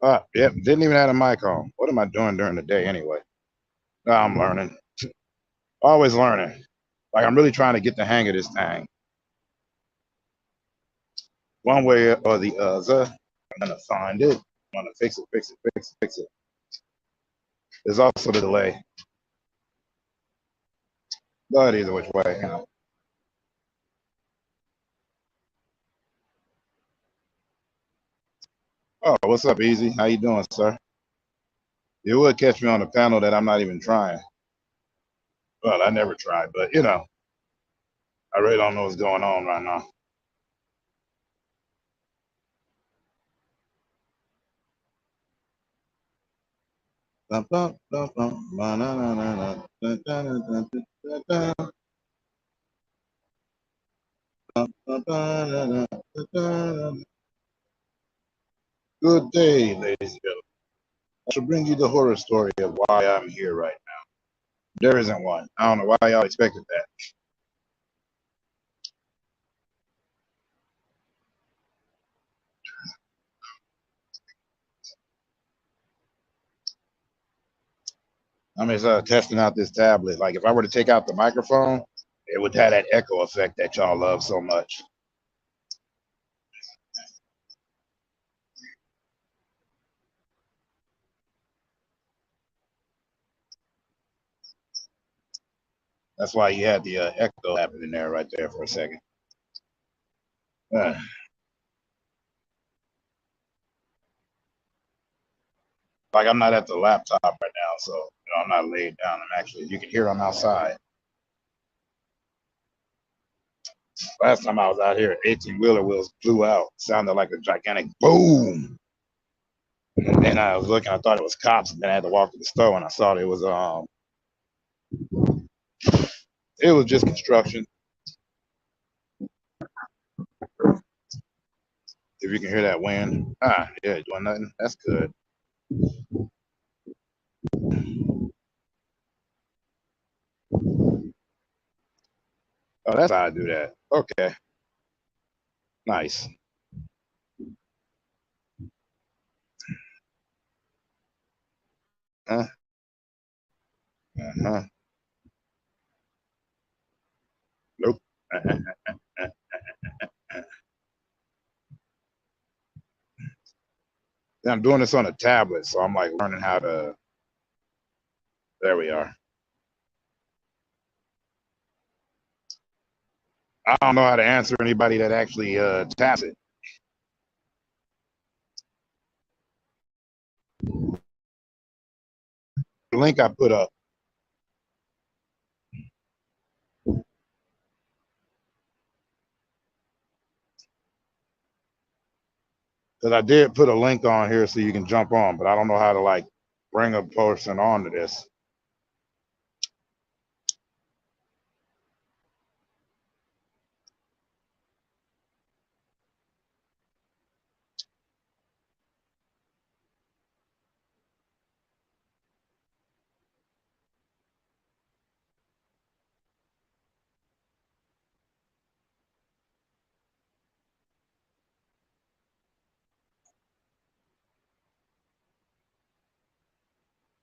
Yep, didn't even have a mic on. What am I doing during the day anyway? No, I'm learning. Always learning. Like I'm really trying to get the hang of this thing. One way or the other. I'm gonna find it. I'm gonna fix it, fix it, fix it, fix it. There's also the delay. But either which way, you know. Oh, what's up, Easy? How you doing, sir? You would catch me on a panel that I'm not even trying. Well, I never tried, but you know, I really don't know what's going on right now. Good day, ladies and gentlemen. I shall bring you the horror story of why I'm here right now. There isn't one. I don't know why y'all expected that. I'm just testing out this tablet. Like if I were to take out the microphone, it would have that echo effect that y'all love so much. That's why you had the echo happening there right there for a second. Uh, like I'm not at the laptop right now, so you know, I'm not laid down. I'm actually, you can hear I'm outside. Last time I was out here, 18 wheeler wheels blew out. Sounded like a gigantic boom. And then I was looking, I thought it was cops, and then I had to walk to the store and I saw it was just construction. If you can hear that wind. Yeah, doing nothing. That's good. Oh, that's how I do that. Okay. Nice. Uh, uh-huh. Nope. I'm doing this on a tablet, so I'm like learning how to. There we are. I don't know how to answer anybody that actually taps it. The link I put up, because I did put a link on here so you can jump on, but I don't know how to like bring a person onto this.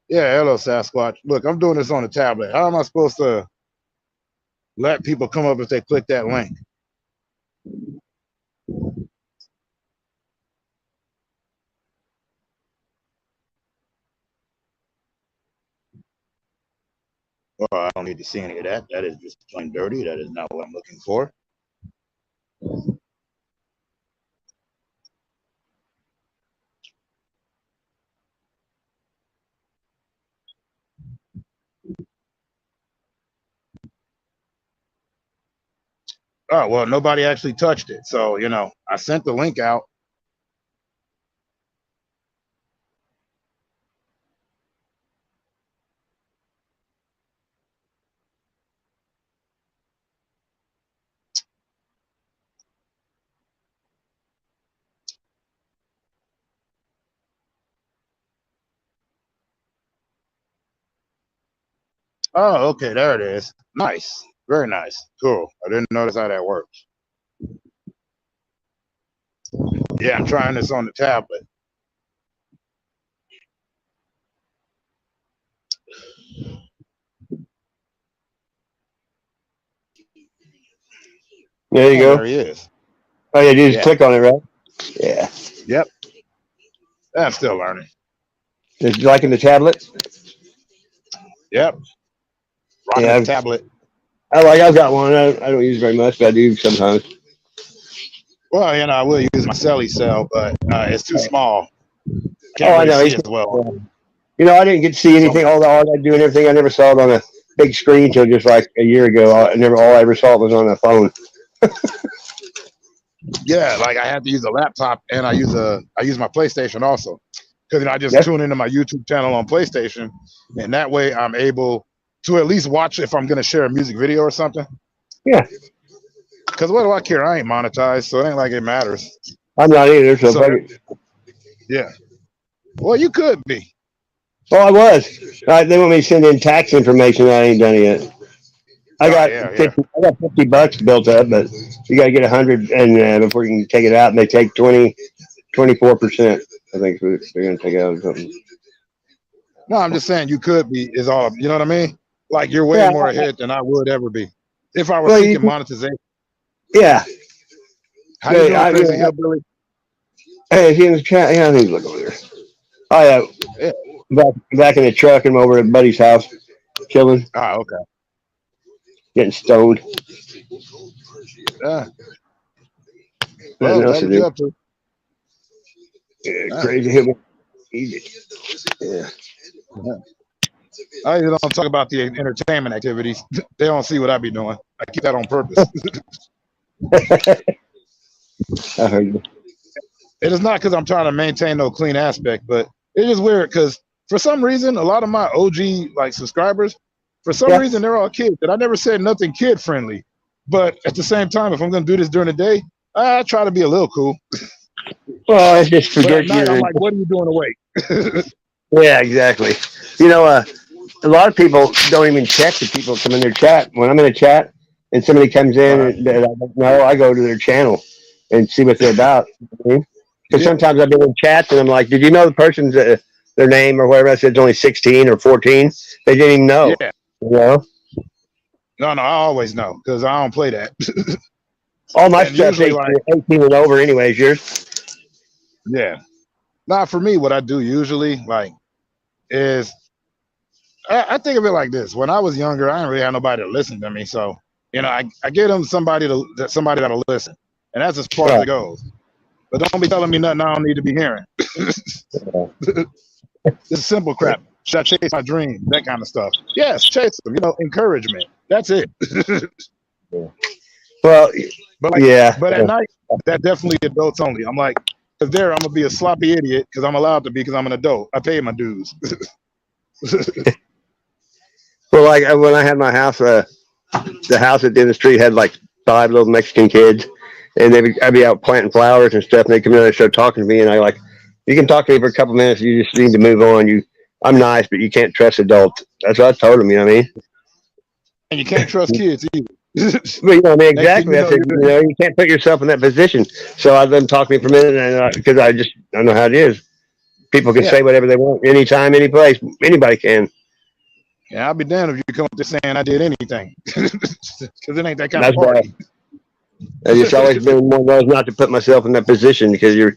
Yeah, hello Sasquatch. Look, I'm doing this on a tablet. How am I supposed to let people come up if they click that link? Well, I don't need to see any of that. That is just plain dirty. That is not what I'm looking for. Oh, well, nobody actually touched it. So, you know, I sent the link out. Oh, okay, there it is. Nice. Very nice. Cool. I didn't notice how that works. Yeah, I'm trying this on the tablet. There you Oh, there go. he is. Oh yeah, you just Yeah. click on it, right? Yeah. Yep. I'm still learning. It's like in the tablet. Yep. Rocking Yeah, the tablet. I've got one. I don't use it very much, but I do sometimes. Well, I will use my celly cell, but it's too small. Oh, Can't I really know. see as well. I didn't get to see So anything. All I do and everything, I never saw it on a big screen until just like a year ago. All I ever saw was on a phone. yeah, like I have to use a laptop, and I use my PlayStation also, because I just Yes. tune into my YouTube channel on PlayStation, and that way I'm able to at least watch if I'm gonna share a music video or something. Yeah. Because what do I care? I ain't monetized, so it ain't like it matters. I'm not either. So So fuck it. yeah, well, you could be. Oh, I was. They want me to send in tax information. I ain't done it yet. I Oh got yeah, yeah. 50. I got $50 built up, but you got to get 100 and before you can take it out, and they take 24%. I think they're going to take it out or something. No, I'm just saying you could be. Is all you know what I mean? Like you're way Yeah. more ahead than I would ever be if I was Well, seeking monetization. yeah. How you Hey, doing, Crazy Hillbilly? hey, if you in the chat, yeah, I need to look over there. Oh yeah, Yeah. back in the truck and over at Buddy's house, chilling, Ah, okay. getting stoned. Yeah. Nothing Well, else glad to what do. you up to. Yeah, Yeah. crazy him. Yeah. Yeah. I usually don't talk about the entertainment activities. They don't see what I be doing. I keep that on purpose. I heard you. It is not because I'm trying to maintain no clean aspect, but it's just weird because for some reason, a lot of my OG like subscribers, for some Yeah. reason, they're all kids, and I never said nothing kid friendly. But at the same time, if I'm gonna do this during the day, I try to be a little cool. Well, I just But at forget night, I'm you. like, what are you doing awake? Yeah, exactly. A lot of people don't even check the people come in their chat. When I'm in a chat and somebody comes in that I don't know, I go to their channel and see what they're about. Because Yeah, sometimes I've been in chats and I'm like, did you know the person's their name or whatever? I said it's only 16 or 14. They didn't even know. yeah. You know, No, I always know because I don't play that. all my And stuff's usually, 18, like, 18 and over, anyways. Yours? yeah. Now, for me, what I do usually, like, is I think of it like this. When I was younger, I didn't really have nobody to listen to me. So, I get them somebody that'll listen. And that's as far as Right. it goes. But don't be telling me nothing I don't need to be hearing. Yeah. This is simple crap. Should I chase my dream? That kind of stuff. Yes, chase them. Encouragement. That's it. Well, But like, yeah. but at night, that definitely adults only. I'm like, because there I'm gonna be a sloppy idiot because I'm allowed to be because I'm an adult. I pay my dues. Well, like when I had my house, the house at the end of the street had like 5 little Mexican kids, and I'd be out planting flowers and stuff, and they come in and start talking to me, and I like, you can talk to me for a couple minutes, you just need to move on. I'm nice, but you can't trust adults. That's what I told them. You know what I mean? And you can't trust kids either. But I mean Next thing exactly. you I know, said, you can't put yourself in that position. So I let them talk to me for a minute, and because I don't know how it is. People can yeah. say whatever they want, anytime, any place. Anybody can. Yeah, I'll be damned if you come up there saying I did anything. Because it ain't that kind of That's bad. party. I just always been one of those not to put myself in that position because you're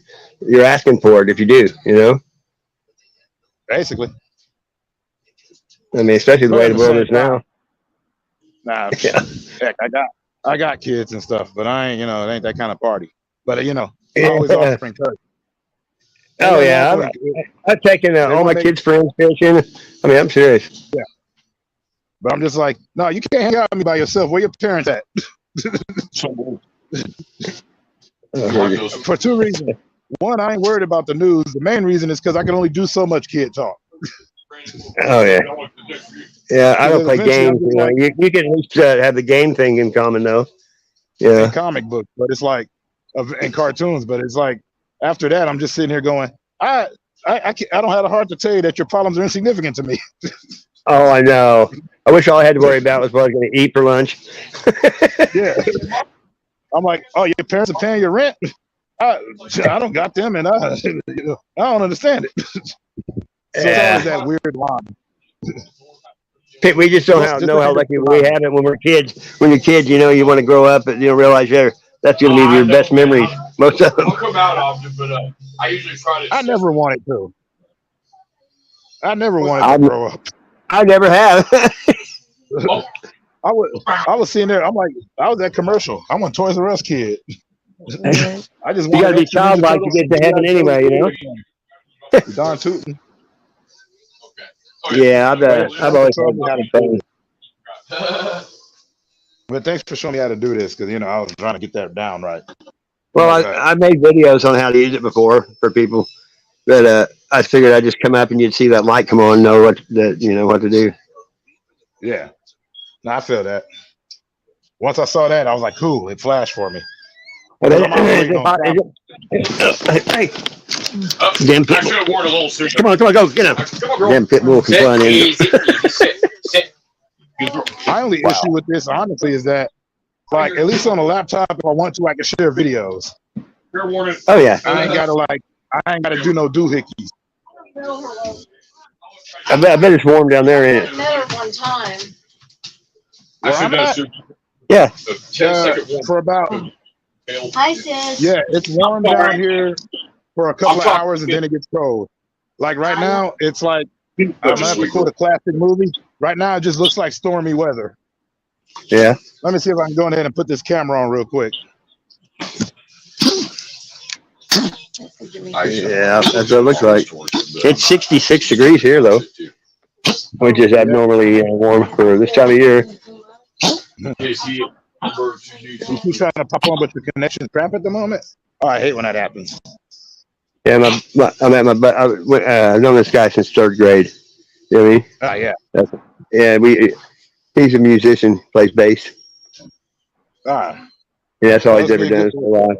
asking for it if you do, you know. Basically. I mean, especially the But way at the the world same is now. time, nah, Yeah. heck, I got kids and stuff, but I ain't, it ain't that kind of party. But I always Yeah. offer encouragement. And Oh they yeah, won't I've taken they all won't my they kids' friends fishing. I mean, I'm serious. yeah. But I'm just like, no, you can't hang out with me by yourself. Where your parents at? For two reasons. One, I ain't worried about the news. The main reason is because I can only do so much kid talk. Oh yeah, yeah. I don't Because play eventually I'm games. just like You can at least have the game thing in common though. in Yeah. comic books, but it's like in cartoons, but it's like after that I'm just sitting here going, I don't have the heart to tell you that your problems are insignificant to me. Oh, I know. I wish all I had to worry about was what I was going to eat for lunch. Yeah. I'm like, oh, your parents are paying your rent? I, I don't got them, and I don't understand it. So it's always Yeah. that weird line. We just So don't just know look how at this lucky we behind me. have it when we're kids. When you're kids, you want to grow up and realize that's going to be your best memories. Most of them. I'll come out often, but I usually try to I set. never wanted to. I never wanted I to grow up. I never have. Oh, I was I was sitting there. I'm like, I was that commercial. I'm a Toys R Us kid. I just You got wanted to be extra Ninja childlike to Turtles get and to heaven GI Joes anyway. and everything. You darn tootin'. okay. Yeah, Oh yeah, I've thanks for always showing me how to do had this. But thanks for showing me how to do this because I was trying to get that down right. Well, Like that. I made videos on how to use it before for people, but I figured I'd just come up and you'd see that light come on, and know what to do. Yeah. No, I feel that. Once I saw that, I was like, cool. It flashed for me But because I'm operating it on hot? top. Hey, Oh, damn I pit should bull! have worn a little sooner. Come on, go get him! Come on, girl. Damn pit bull can Sit fly in. easy, easy. Sit. My only Wow. issue with this, honestly, is that like at least on a laptop, if I want to, I can share videos. Fair warning. Oh yeah, I ain't gotta do no doohickeys. I bet it's warm down there, ain't I it? met her one time. I Where should I'm have at, done Yeah. a 10-second warning. for about Hi, sis. yeah, it's warm down here for a couple of talking. hours and then it gets cold. Like right now, it's like I'm That's a gonna have to sweet quote girl. a classic movie. Right now, it just looks like stormy weather. Yeah. Let me see if I can go ahead and put this camera on real quick. Yeah, that's what it looks like. It's 66 degrees here though, which is Yeah, abnormally warm for this time of year. you keep trying to pop on, but your connection's crap at the moment. Oh, I hate when that happens. Yeah, I'm at I've known this guy since third grade. You know what I mean? Ah, yeah. That's, yeah, he's a musician, plays bass. Ah, Yeah, that's all well, he's it's ever been done good. his whole life.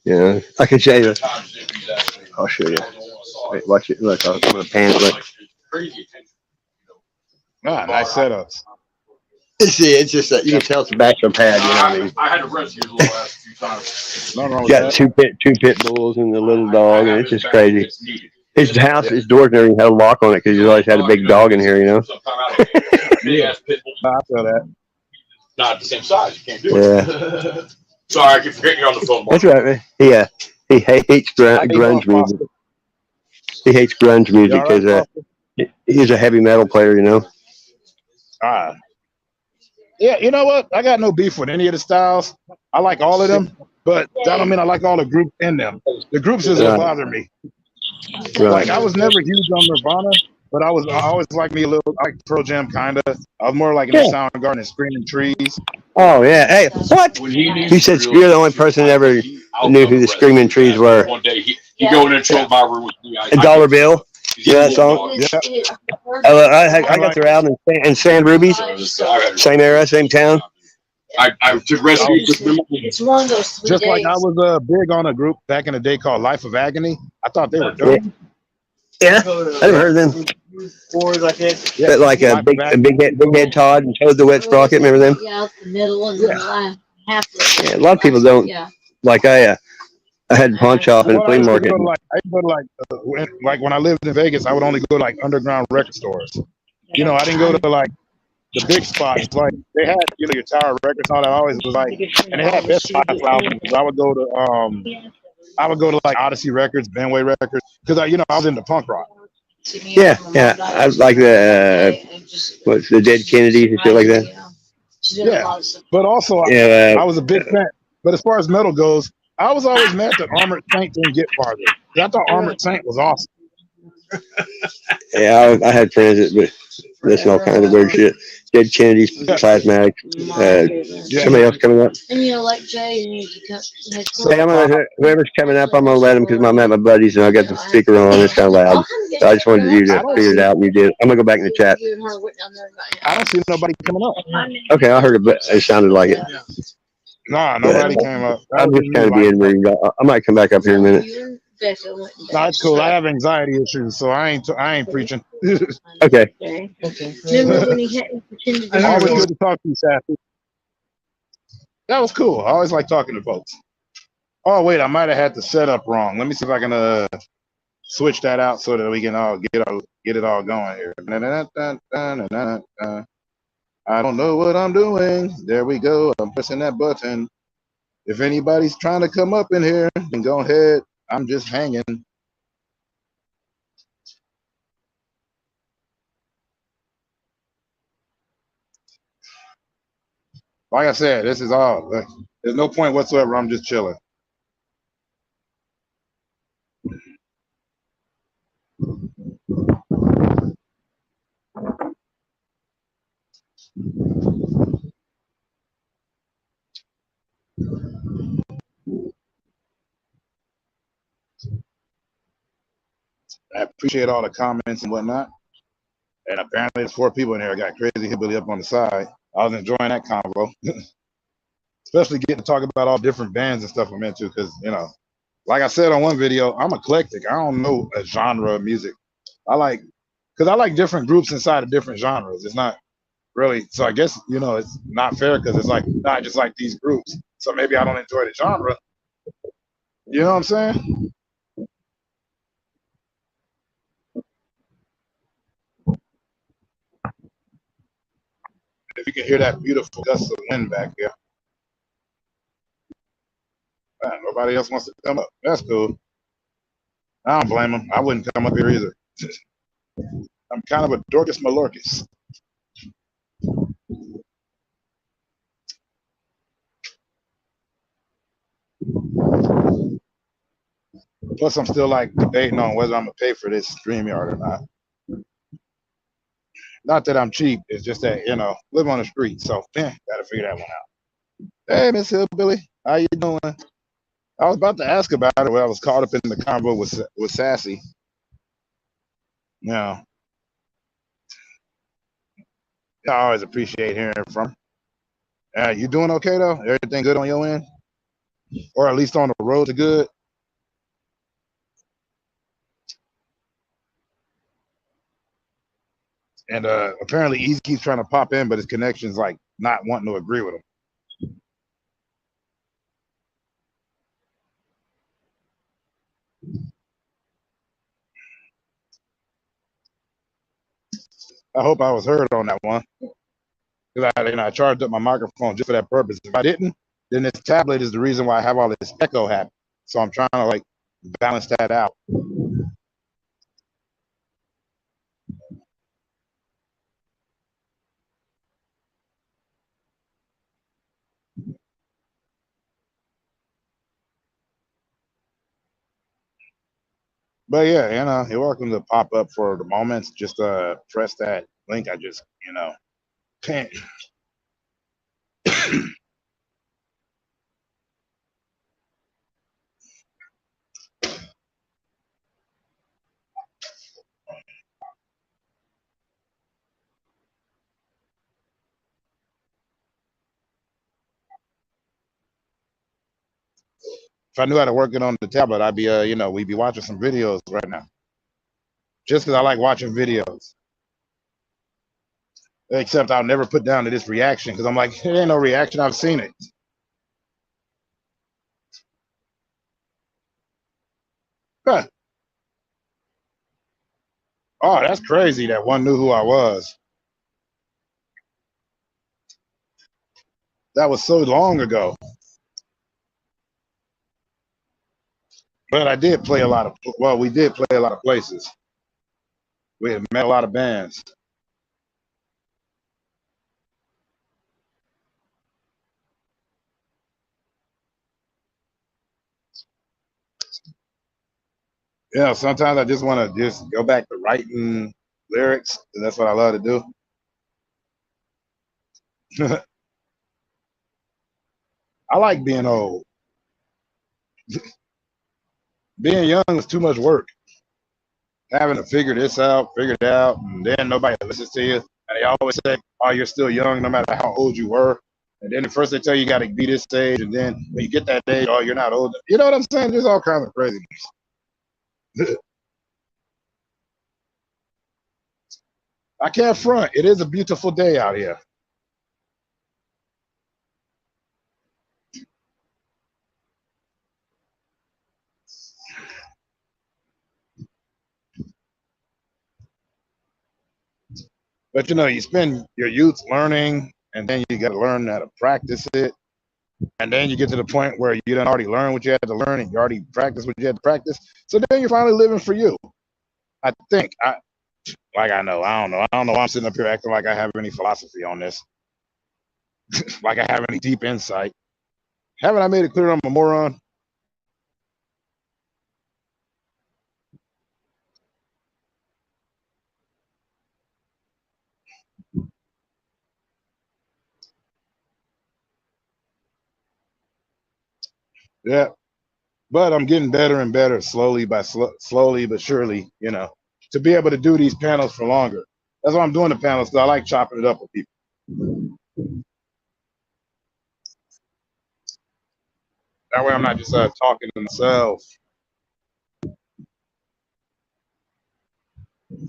Yeah, I can show you. I'll show you. Wait, watch it. Look, I'm gonna pan it. Look. Ah, nice setups. See, it's just that you can tell it's a bachelor pad. You know what I mean? I had to rest here the last few times. Nothing wrong with Got that. two pit bulls and the little dog, and it's just crazy. His house, his doors and everything had a lock on it because he's always had a big dog in here. Yeah, nah, I feel that. Not the same size. You can't do Yeah. it. Sorry, I keep forgetting you're on the phone. That's right, man. Yeah, he hates How you doing, grunge music. Foster? He hates grunge You music all right, because Foster? he's a heavy metal player. Ah, yeah. You know what? I got no beef with any of the styles. I like all of them, but that don't mean I like all the groups in them. The groups is what Right. bother me. Right. Like I was never huge on Nirvana, but I always like me a little. I like Pearl Jam, kinda. I was more like in the Yeah. Soundgarden and Screaming Trees. Oh yeah. Hey, what? When he needs He said to you're the only person that ever knew who the Screaming Trees were. One day he go in and chill in my room with me. A dollar bill. Yeah, that song. Yeah. I got their album in Sand Rubies. Same era, same town. I took refuge with him. It's one of those 3 Just days. like I was big on a group back in the day called Life of Agony. I thought they were Yeah. dope. Yeah, I never heard of them. Yeah, But like Life of big Agony. head Todd and Toad the Wet Sprocket. Remember them? Yeah, out the middle and then the last half. Yeah, a lot of people don't. Yeah. Like I had pawn shop and a Well, I flea used to market. go to when I lived in Vegas, I would only go to like underground record stores. You know, I didn't go to like the big spots. Like they had, your Tower Records and all that. Always was like, and they had Best Buy albums. I would go to like Odyssey Records, Benway Records, because I was into punk rock. Yeah. I like the what's the Dead Kennedys and shit like that. Yeah, but also Yeah. I was a big fan. But as far as metal goes, I was always mad that Armored Saint didn't get farther. I thought Armored Saint was awesome. Yeah, I had friends that listen all kinds of weird shit. Dead Kennedys, Plasmatics, somebody else coming up. And like Jay, you need to come. Hey, whoever's coming up, I'm gonna let them because I'm at my buddies and I got the speaker on. It's kind of loud. So I just wanted you to figure it out, and you did. I'm gonna go back in the chat. I don't see nobody coming up. Okay, I heard it, but it sounded like it. Nah, nobody came up. I'm just kind of being rude. I might come back up here in a minute. Nah, it's cool. I have anxiety issues, so I ain't preaching. Okay. Remember when he had pretended to Always good to talk to you, Sassy. That was cool. I always like talking to folks. Oh wait, I might have had the setup wrong. Let me see if I can switch that out so that we can all get it all going here. I don't know what I'm doing. There we go. I'm pressing that button. If anybody's trying to come up in here, then go ahead. I'm just hanging. Like I said, this is all. There's no point whatsoever. I'm just chilling. I appreciate all the comments and whatnot. And apparently, there's 4 people in here. I got Crazy Hillbilly up on the side. I was enjoying that convo, especially getting to talk about all different bands and stuff I'm into. Because like I said on one video, I'm eclectic. I don't know a genre of music. Because I like different groups inside of different genres. It's not really. So I guess it's not fair because it's like I just like these groups. So maybe I don't enjoy the genre. You know what I'm saying? If you can hear that beautiful gust of wind back here. Man, nobody else wants to come up. That's cool. I don't blame them. I wouldn't come up here either. I'm kind of a Dorcas Malorcas. Plus, I'm still like debating on whether I'm gonna pay for this StreamYard or not. Not that I'm cheap. It's just that live on the street, so gotta figure that one out. Hey, Miss Hillbilly, how you doing? I was about to ask about it when I was caught up in the convo with Sassy. I always appreciate hearing from her. You doing okay though? Everything good on your end, or at least on the road to good? And apparently, Easy keeps trying to pop in, but his connection's like not wanting to agree with him. I hope I was heard on that one. Because I charged up my microphone just for that purpose. If I didn't, then this tablet is the reason why I have all this echo happen. So I'm trying to like balance that out. But yeah, you're welcome to pop up for the moments. Just press that link I just pinned. If I knew how to work it on the tablet, I'd be we'd be watching some videos right now. Just because I like watching videos. Except I'll never put down to this reaction because I'm like, it ain't no reaction. I've seen it. Huh. Oh, that's crazy that one knew who I was. That was so long ago. But I did play a lot of, we did play a lot of places. We had met a lot of bands. Sometimes I just want to just go back to writing lyrics, and that's what I love to do. I like being old. Being young is too much work. Having to figure it out, and then nobody listens to you. And they always say, "Oh, you're still young, no matter how old you were." And then at first they tell you got to be this age, and then when you get that age, oh, you're not old. You know what I'm saying? There's all kinds of craziness. I can't front. It is a beautiful day out here. But you spend your youth learning, and then you got to learn how to practice it. And then you get to the point where you done already learned what you had to learn, and you already practiced what you had to practice. So then you're finally living for you. I think. I don't know. I don't know why I'm sitting up here acting like I have any philosophy on this. Like I have any deep insight. Haven't I made it clear I'm a moron? Yeah. But I'm getting better and better slowly but surely, to be able to do these panels for longer. That's why I'm doing the panels, because I like chopping it up with people. That way I'm not just talking to myself.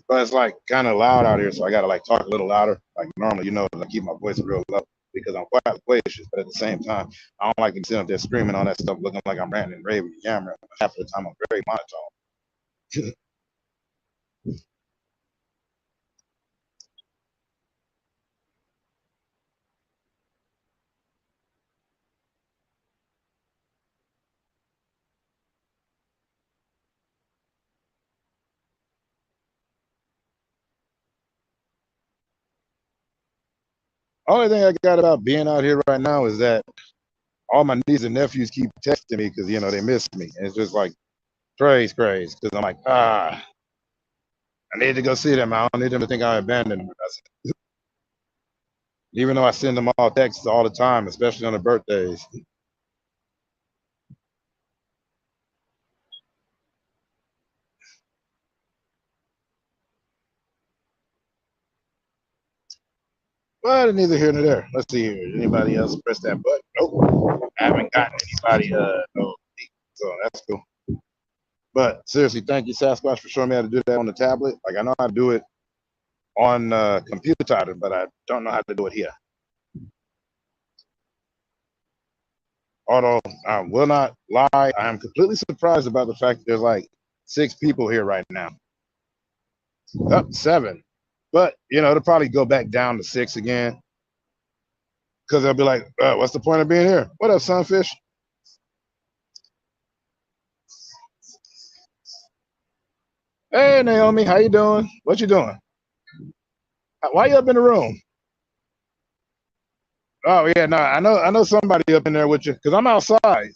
But it's like kind of loud out here, so I gotta like talk a little louder. Like normally, I keep my voice real low because I'm quite loquacious, but at the same time, I don't like to sit up there screaming all that stuff, looking like I'm ranting and raving and yammering. Half of the time, I'm very monotone. Only thing I got about being out here right now is that all my nieces and nephews keep texting me because they miss me, and it's just like crazy, because I'm like, I need to go see them. I don't need them to think I abandoned them. Even though I send them all texts all the time, especially on their birthdays. But neither here nor there. Let's see here. Anybody else press that button? Nope. I haven't gotten anybody. No. So that's cool. But seriously, thank you, Sasquatch, for showing me how to do that on the tablet. Like I know how to do it on computer, but I don't know how to do it here. Although I will not lie, I am completely surprised about the fact that there's like 6 people here right now. Up 7. But they'll probably go back down to 6 again. Because they'll be like, what's the point of being here? What up, Sunfish? Hey, Naomi, how you doing? What you doing? Why you up in the room? Oh yeah, no, I know somebody up in there with you because I'm outside.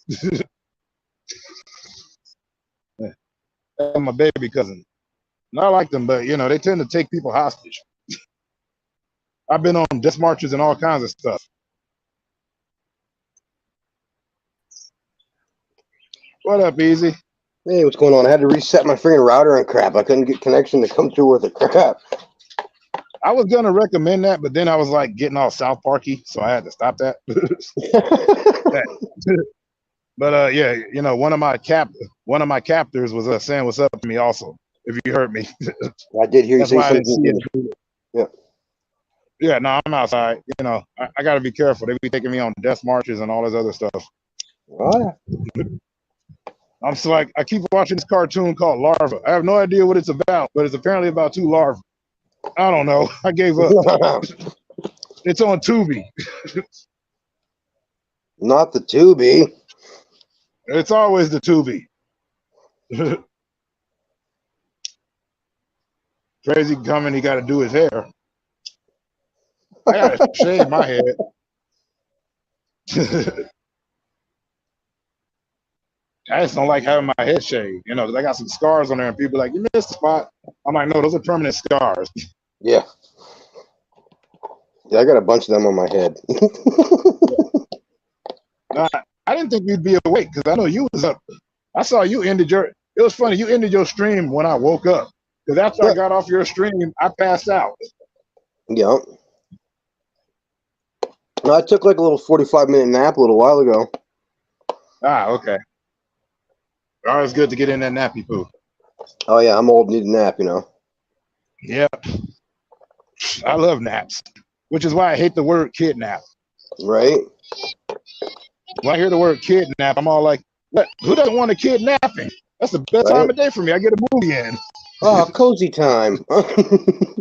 My baby cousin. Not like them, but they tend to take people hostage. I've been on death marches and all kinds of stuff. What up, Easy? Hey, what's going on? I had to reset my freaking router and crap. I couldn't get connection to come through worth of crap. I was gonna recommend that, but then I was like getting all South Parky, so I had to stop that. But yeah, one of my captors was saying what's up to me also. If you heard me, I did hear you say something. Yeah. Yeah, no, I'm outside. I got to be careful. They be taking me on death marches and all this other stuff. Oh, I'm so like, I keep watching this cartoon called Larva. I have no idea what it's about, but it's apparently about 2 larvae. I don't know. I gave up. It's on Tubi. Not the Tubi. It's always the Tubi. Crazy coming, he got to do his hair. I got to shave my head. I just don't like having my head shaved, because I got some scars on there, and people are like, you missed the spot. I'm like, no, those are permanent scars. Yeah. Yeah, I got a bunch of them on my head. I didn't think you'd be awake because I know you was up. I saw you ended your. It was funny. You ended your stream when I woke up because after I got off your stream, I passed out. Yeah. I took like a little 45-minute nap a little while ago. Ah, okay. Always good to get in that nappy poo. Oh yeah, I'm old, need a nap, Yeah. I love naps, which is why I hate the word kidnap. Right? When I hear the word kidnap, I'm all like, what? Who doesn't want a kidnapping? That's the best time of day for me. I get a movie in. Oh, cozy time.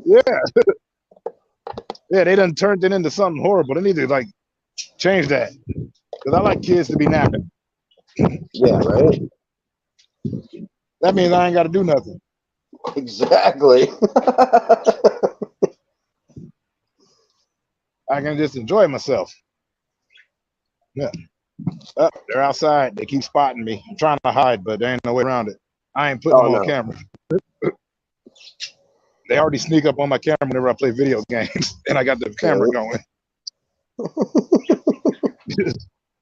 Yeah. Yeah, they done turned it into something horrible. They need to like change that because I like kids to be napping. Yeah, right. That means I ain't got to do nothing. Exactly. I can just enjoy myself. Yeah. They're outside. They keep spotting me. I'm trying to hide, but there ain't no way around it. I ain't putting Oh them on no. camera. They already sneak up on my camera whenever I play video games, and I got the camera going.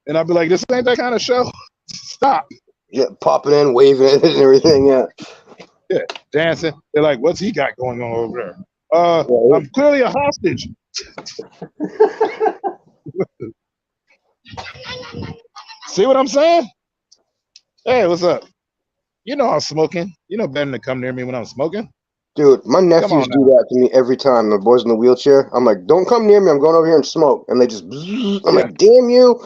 And I'll be like, "This ain't that kind of show. Stop." Yeah, popping in, waving it, and everything. Yeah. Yeah, dancing. They're like, "What's he got going on over there?" Right. I'm clearly a hostage. See what I'm saying? Hey, what's up? You know I'm smoking. You know better than to come near me when I'm smoking. Dude, my Come nephews on do now. that to me every time. The boys in the wheelchair. I'm like, don't come near me. I'm going over here and smoke. And they just, bzzz. I'm Yeah. like, damn you.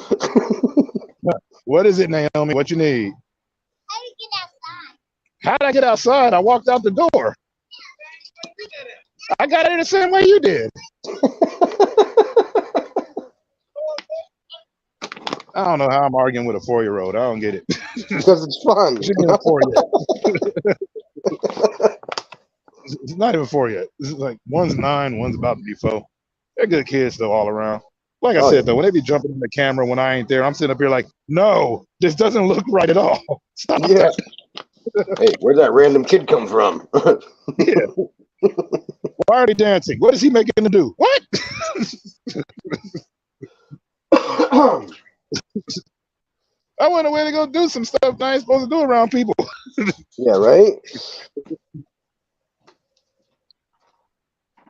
What is it, Naomi? What you need? How did I get outside? I walked out the door. I got it the same way you did. I don't know how I'm arguing with a 4-year-old. I don't get it. Because it's fun. She ain't 4 yet. It's not even 4 yet. It's like one's 9, one's about to be 4. They're good kids though, all around. Like I Oh, said yeah. though, when they be jumping in the camera when I ain't there, I'm sitting up here like, no, this doesn't look right at all. Stop Yeah. that. Hey, where'd that random kid come from? Yeah. Why are they dancing? What is he making to do? What? I went away to go do some stuff I ain't supposed to do around people. Yeah, right?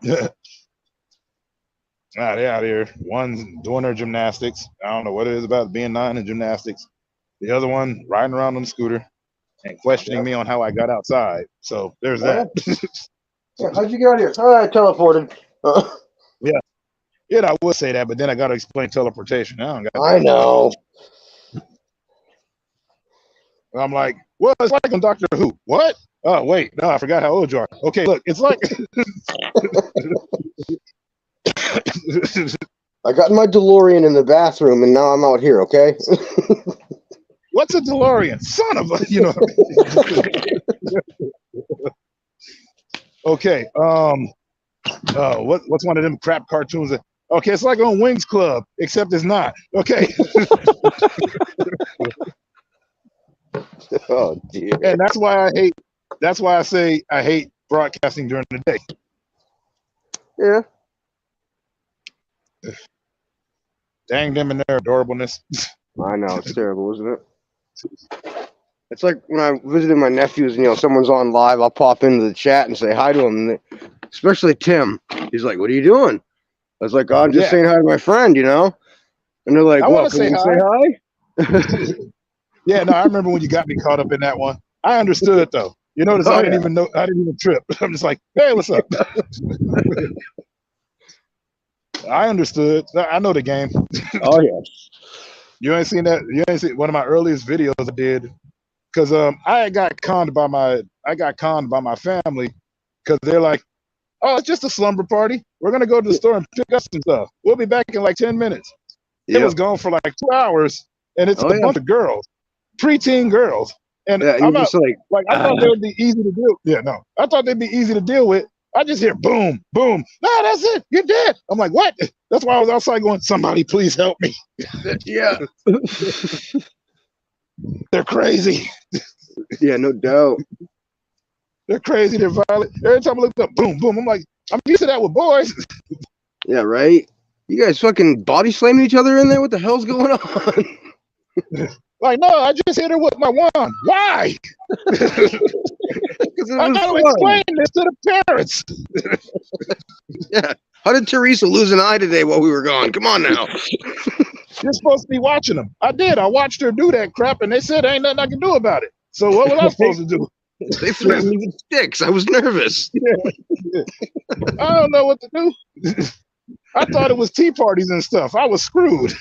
Yeah. They out here. One's doing their gymnastics. I don't know what it is about being 9 in gymnastics. The other one riding around on the scooter and questioning me on how I got outside. So there's that. Yeah, how'd you get out here? I teleported. Yeah. Yeah, I would say that, but then I got to explain teleportation. I don't got I time. know. I'm like, well, it's like on Doctor Who. What? Oh, wait. No, I forgot how old you are. Okay, look, it's like. I got my DeLorean in the bathroom, and now I'm out here, okay? What's a DeLorean? Son of a, Okay. What's one of them crap cartoons? Okay, it's like on Wings Club, except it's not. Okay. Oh, dear. And that's why I say I hate broadcasting during the day. Yeah. Dang them and their adorableness. I know. It's terrible, isn't it? It's like when I visited my nephews, someone's on live, I'll pop into the chat and say hi to them. Especially Tim. He's like, what are you doing? I was like, oh, I'm just saying hi to my friend, And they're like, I well, want to can say we hi. say hi? Yeah, no, I remember when you got me caught up in that one. I understood it though. You notice I didn't even know. I didn't even trip. I'm just like, hey, what's up? I understood. I know the game. Oh, yeah. You ain't seen that? You ain't seen one of my earliest videos I did because I got conned by my family because they're like, oh, it's just a slumber party. We're gonna go to the store and pick up some stuff. We'll be back in like 10 minutes. It was gone for like 2 hours, and it's a bunch of girls, preteen girls. And Yeah, and I'm you're not just like I thought they would be easy to deal. Yeah, no, I thought they'd be easy to deal with. I just hear boom, boom. No, that's it. You're dead. I'm like, what? That's why I was outside going, somebody please help me. yeah. They're crazy. Yeah, no doubt. They're crazy. They're violent. Every time I look up, boom, boom. I'm like, I'm used to that with boys. Yeah, right? You guys fucking body slamming each other in there? What the hell's going on? Like, no, I just hit her with my wand. Why? I got to explain this to the parents. Yeah. How did Teresa lose an eye today while we were gone? Come on now. You're supposed to be watching them. I did. I watched her do that crap, and they said ain't nothing I can do about it. So what was I supposed to do? They threatened me with sticks. I was nervous. Yeah. I don't know what to do. I thought it was tea parties and stuff. I was screwed.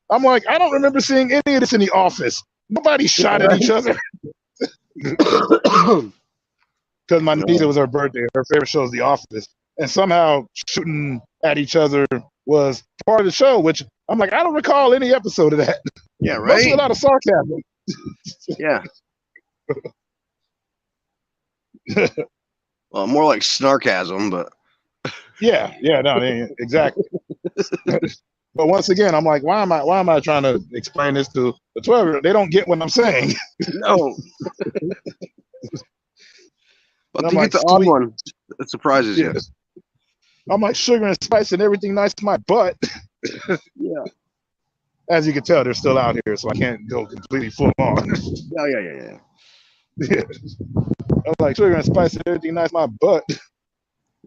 I'm like, I don't remember seeing any of this in the office. Nobody shot at each other. because my niece, it was her birthday. Her favorite show is The Office, and somehow shooting at each other was part of the show. Which I'm like, I don't recall any episode of that. Yeah, Mostly a right. lot of sarcasm. Yeah. Well, more like snarkasm, but Yeah, no, exactly. But once again, I'm like, why am I trying to explain this to the 12-year-old? They don't get what I'm saying. no. But I'm you like, get the odd sweet. one that surprises you. I'm like, sugar and spice and everything nice to my butt. Yeah. As you can tell, they're still out here, so I can't go completely full on. Yeah. Yeah. I'm like, sugar and spice and everything nice to my butt.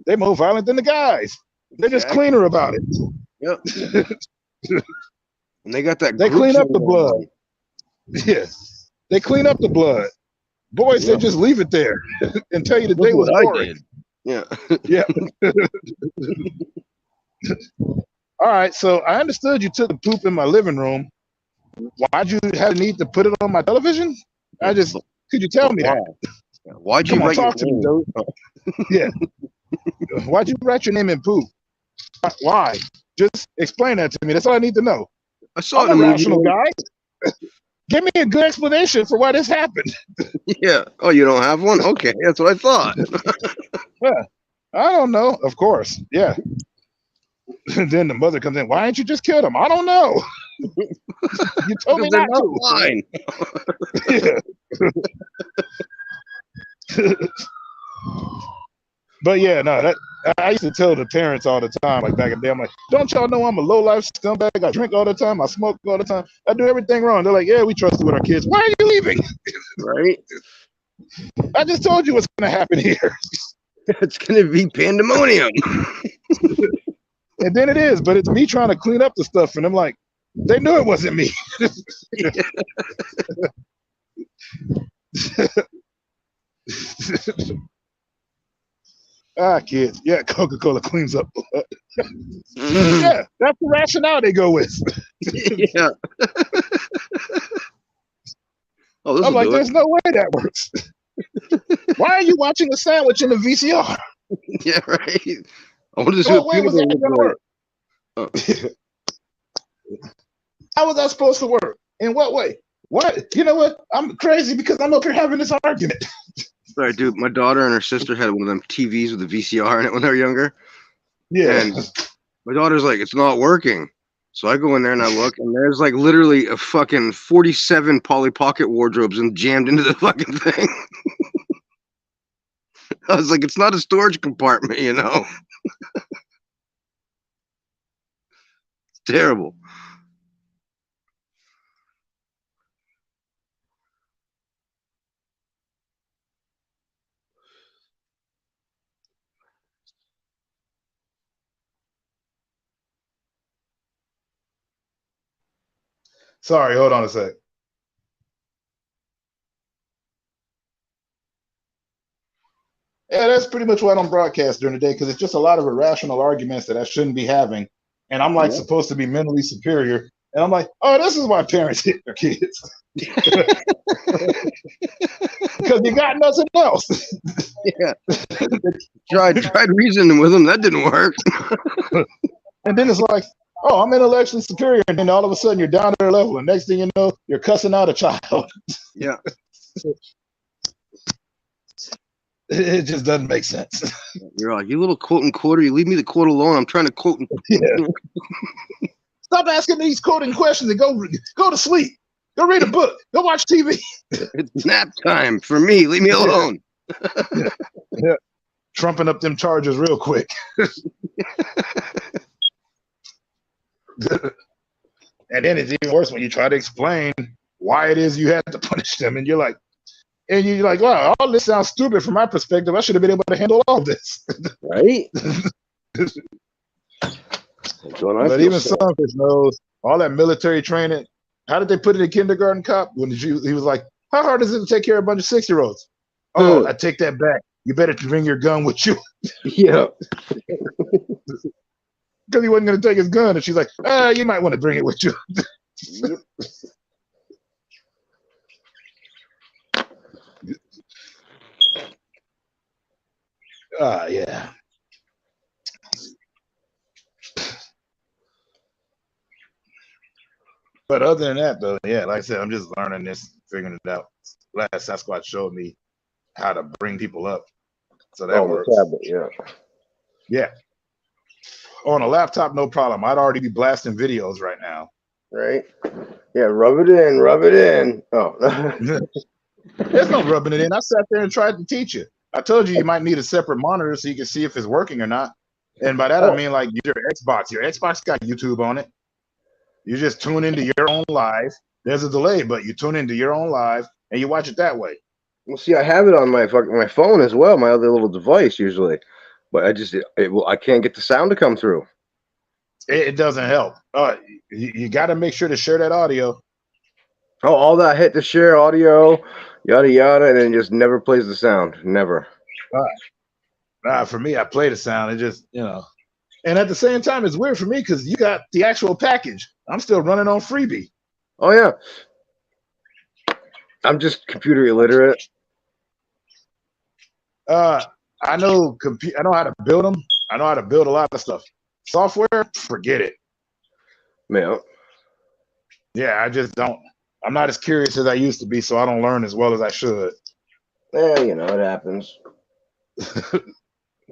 They're more violent than the guys. They're just Exactly. cleaner about it. Yep. And they got that. They group clean up thing the going blood. on. Yeah. They clean up the blood. Boys, Yeah. they just leave it there and tell you the Look day was what I boring. did. Yeah. Yeah. All right, so I understood you took the poop in my living room. Why'd you have the need to put it on my television? Could you tell me that? Why'd you Come on, write your talk to me, name? dude. Yeah. Why'd you write your name in poop? Why? Just explain that to me. That's all I need to know. I saw it I'm in a a movie. rational guy. Give me a good explanation for why this happened. Yeah. Oh, you don't have one? Okay, that's what I thought. Yeah. I don't know. Of course. Yeah. And then the mother comes in. Why didn't you just kill them? I don't know. You told me Because they're not not to. mine. Yeah. But yeah, no, that I used to tell the parents all the time, like back in the day, I'm like, don't y'all know I'm a low life scumbag? I drink all the time, I smoke all the time, I do everything wrong. They're like, yeah, we trust you with our kids. Why are you leaving? Right? I just told you what's gonna happen here. It's gonna be pandemonium. And then it is, but it's me trying to clean up the stuff, and I'm like, they knew it wasn't me. Kids. Yeah, Coca-Cola cleans up blood. Yeah, that's the rationale they go with. Yeah. Oh, this I'm will like, do it. there's no way that works. Why are you watching a sandwich in the VCR? Yeah, right. I wanted to see What what way was that peanut going butter to looked work? How was that supposed to work? In what way? What? You know what? I'm crazy because I'm up here having this argument. Sorry, dude. My daughter and her sister had one of them TVs with a VCR in it when they were younger. Yeah. And my daughter's like, it's not working. So I go in there and I look, and there's like literally a fucking 47 Polly Pocket wardrobes and jammed into the fucking thing. I was like, it's not a storage compartment, you know? It's terrible. Sorry, hold on a sec. Yeah, that's pretty much why I don't broadcast during the day because it's just a lot of irrational arguments that I shouldn't be having. And I'm like supposed to be mentally superior. And I'm like, oh, this is why parents hit their kids. Because you got nothing else. Yeah. Tried reasoning with them. That didn't work. And then it's like, oh, I'm intellectually superior. And then all of a sudden you're down to their level. And next thing you know, you're cussing out a child. Yeah. It just doesn't make sense. You're like, you little quote and quarter, you leave me the quote alone. I'm trying to quote. Yeah. Stop asking these quoting questions and go to sleep. Go read a book. Go watch TV. It's nap time for me. Leave me alone. Yeah. Trumping up them charges real quick. And then it's even worse when you try to explain why it is you had to punish them. And you're like, wow, all this sounds stupid from my perspective. I should have been able to handle all this. Right? But even Sunfish knows all that military training. How did they put it in Kindergarten Cop? He was like, how hard is it to take care of a bunch of 6-year-olds? Oh, I take that back. You better bring your gun with you. Yeah. Because he wasn't going to take his gun. And she's like, you might want to bring it with you. Yeah. But other than that, though, yeah, like I said, I'm just learning this, figuring it out. Last Sasquatch showed me how to bring people up, so that Oh, my works. tablet, yeah. Yeah. On a laptop, no problem. I'd already be blasting videos right now. Right? Yeah, rub it in, rub it in. Oh. There's no rubbing it in. I sat there and tried to teach you. I told you might need a separate monitor so you can see if it's working or not. And by that, I mean like your Xbox. Your Xbox got YouTube on it. You just tune into your own live. There's a delay, but you tune into your own live and you watch it that way. Well, see, I have it on my phone as well, my other little device usually, but I can't get the sound to come through. It doesn't help. You got to make sure to share that audio. Oh, all that hit to share audio, yada yada, and then just never plays the sound. Never. For me, I play the sound. It just, and at the same time, it's weird for me because you got the actual package. I'm still running on freebie. Oh yeah. I'm just computer illiterate. I know I know how to build them. I know how to build a lot of stuff. Software, forget it. Yeah. Yeah, I just don't. I'm not as curious as I used to be, so I don't learn as well as I should. Yeah, it happens.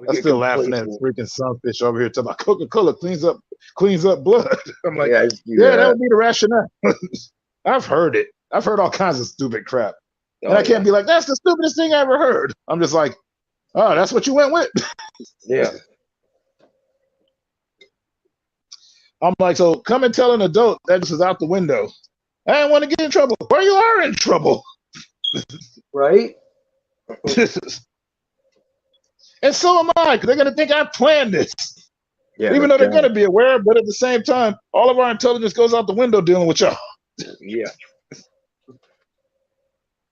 I'm still laughing at freaking sunfish over here talking about Coca-Cola cleans up blood. I'm like, yeah, that would be the rationale. I've heard it. I've heard all kinds of stupid crap. And I can't be like, that's the stupidest thing I ever heard. I'm just like, oh, that's what you went with? Yeah. I'm like, so come and tell an adult that this is out the window. I didn't want to get in trouble. Well, you are in trouble. Right? And so am I, because they're going to think I planned this. Yeah, even though they're going to be aware, but at the same time, all of our intelligence goes out the window dealing with y'all. Yeah.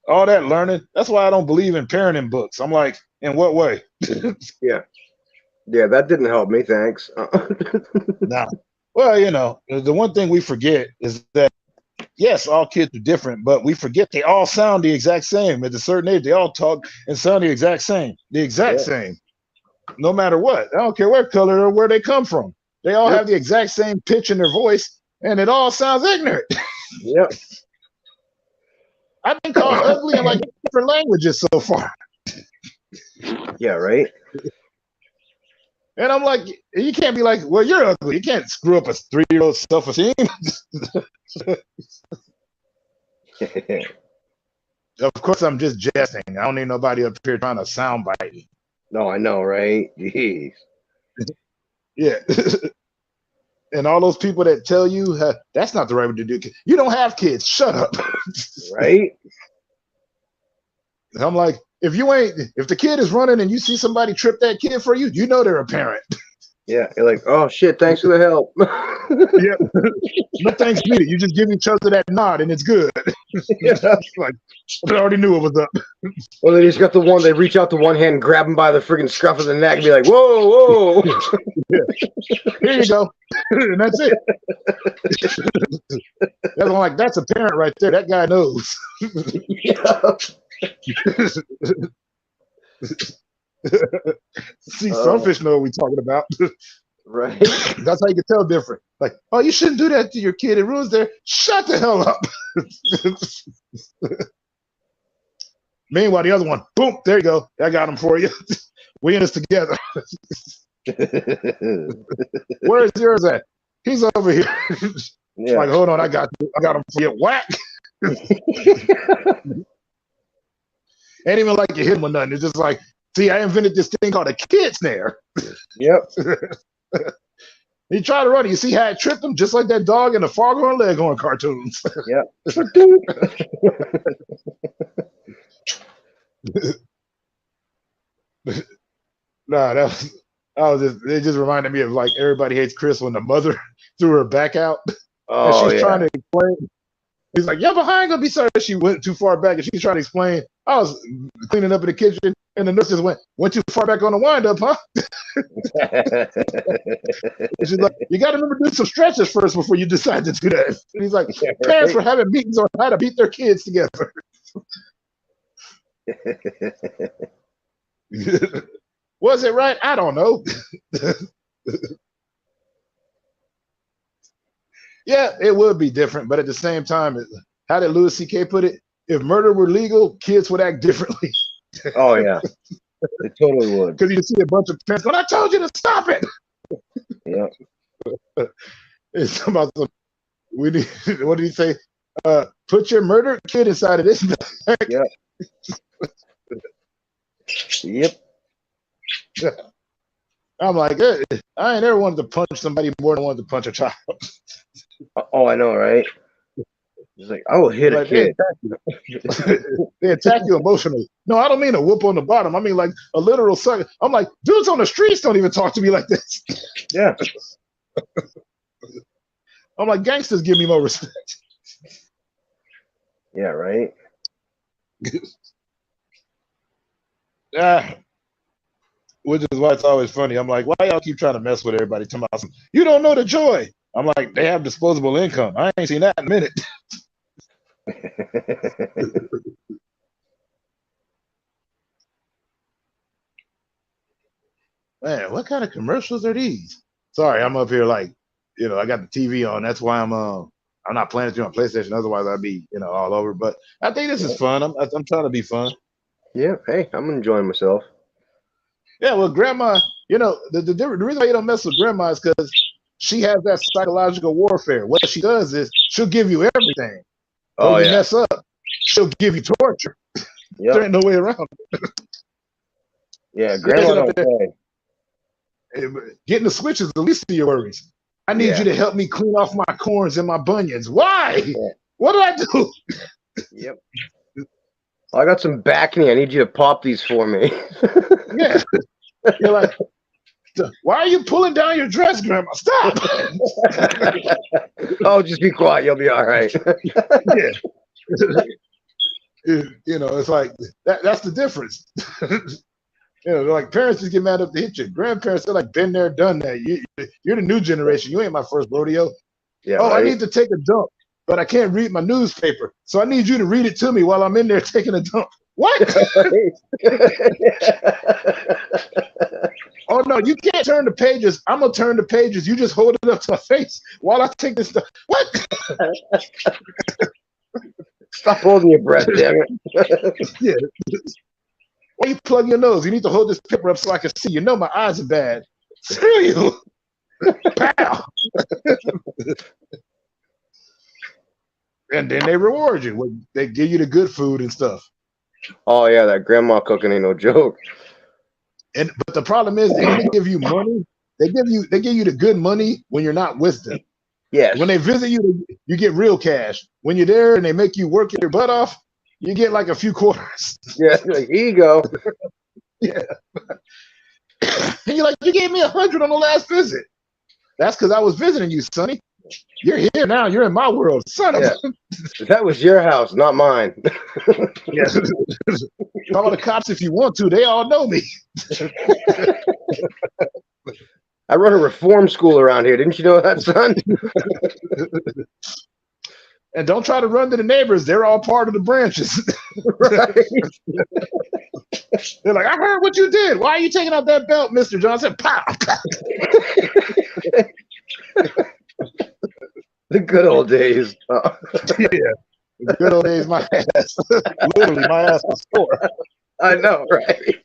All that learning. That's why I don't believe in parenting books. I'm like, in what way? Yeah. Yeah, that didn't help me. Thanks. Nah. Well, the one thing we forget is that, yes, all kids are different, but we forget they all sound the exact same. At a certain age, they all talk and sound the exact same. Same. No matter what. I don't care what color or where they come from. They all have the exact same pitch in their voice, and it all sounds ignorant. Yep. I've been called ugly in like different languages so far. Yeah, right? And I'm like, you can't be like, well, you're ugly. You can't screw up a 3-year-old self-esteem. Of course, I'm just jesting. I don't need nobody up here trying to soundbite me. No, I know, right? Jeez. Yeah. And all those people that tell you that's not the right way to do it. You don't have kids. Shut up. Right? I'm like, if the kid is running and you see somebody trip that kid for you, you know they're a parent. Yeah. You're like, oh shit, thanks for the help. Yeah. No thanks needed. You just give each other that nod and it's good. Yeah. Like, I already knew it was up. Well, they just got they reach out to one hand and grab him by the freaking scruff of the neck and be like, whoa, whoa. Yeah. Here you go. And that's it. I'm like, that's a parent right there. That guy knows. Yeah. See, some fish know what we're talking about. Right. That's how you can tell different. Like, oh, you shouldn't do that to your kid. It ruins their. Shut the hell up. Meanwhile, the other one, boom, there you go. I got him for you. We in this together. Where's yours at? He's over here. Yeah. Like, hold on, I got him for you. Whack. Ain't even like you hit him or nothing. It's just like, see, I invented this thing called a kid snare. Yep. He tried to run it. You see how it tripped him? Just like that dog in the Foghorn Leghorn cartoons. Yep. Nah, it just reminded me of like Everybody Hates Chris when the mother threw her back out. Oh, and she's trying to explain. He's like, yeah, but I ain't gonna be sorry. She went too far back and she's trying to explain. I was cleaning up in the kitchen and the nurse just went too far back on the wind up, huh? And she's like, you got to remember to do some stretches first before you decide to do that. And he's like, parents were having meetings on how to beat their kids together. Was it right? I don't know. Yeah, it would be different, but at the same time, how did Louis C.K. put it? If murder were legal, kids would act differently. Oh yeah, it totally would. Because you see a bunch of parents going, I told you to stop it. Yeah. It's about the, we need, what did he say? Put your murder kid inside of this bag. Yeah. Yep. I'm like, I ain't ever wanted to punch somebody more than I wanted to punch a child. Oh, I know, right? It's like, I will hit a Like, kid. they attack you emotionally. No, I don't mean a whoop on the bottom. I mean like a literal sucker. I'm like, dudes on the streets don't even talk to me like this. Yeah. I'm like, gangsters give me more respect. Yeah, right? Which is why it's always funny. I'm like, why y'all keep trying to mess with everybody? You don't know the joy. I'm like, they have disposable income. I ain't seen that in a minute. Man, what kind of commercials are these? Sorry, I'm up here like, I got the TV on. That's why I'm not playing it on PlayStation. Otherwise, I'd be, all over. But I think this is fun. I'm trying to be fun. Yeah, hey, I'm enjoying myself. Yeah, well, grandma, the reason why you don't mess with grandma is because she has that psychological warfare. What she does is she'll give you everything. Oh, When you yeah. mess up, she'll give you torture. Yep. There ain't no way around it. Yeah, grandma don't play. Getting the switch is the least of your worries. I need you to help me clean off my corns and my bunions. Why? Yeah. What did I do? Yep. I got some back knee. I need you to pop these for me. Yeah. You're like, why are you pulling down your dress, Grandma? Stop. Oh, just be quiet. You'll be all right. Yeah. It's like that's the difference. Like parents just get mad up to hit you. Grandparents, they're like, been there, done that. You're the new generation. You ain't my first rodeo. Yeah, right? I need to right? take a dump, but I can't read my newspaper. So I need you to read it to me while I'm in there taking a dump. What? Oh, no, you can't turn the pages. I'm going to turn the pages. You just hold it up to my face while I take this stuff. What? Stop holding your breath, damn it. Yeah. Why you plug your nose? You need to hold this paper up so I can see. You know my eyes are bad. Screw you. Pow. And then they reward you. They give you the good food and stuff. Oh, yeah, that grandma cooking ain't no joke. But the problem is, they give you money. They give you the good money when you're not with them. Yes. When they visit you, you get real cash. When you're there and they make you work your butt off, you get like a few quarters. Yeah, like, here you go. Yeah. And you're like, you gave me 100 on the last visit. That's because I was visiting you, Sonny. You're here now. You're in my world, son of a. That was your house, not mine. Yeah. Call the cops if you want to. They all know me. I run a reform school around here. Didn't you know that, son? And don't try to run to the neighbors. They're all part of the branches. Right. They're like, I heard what you did. Why are you taking out that belt, Mr. Johnson? Pow. The good old days. Yeah. The good old days, my ass. Literally, my ass was sore. I know, right?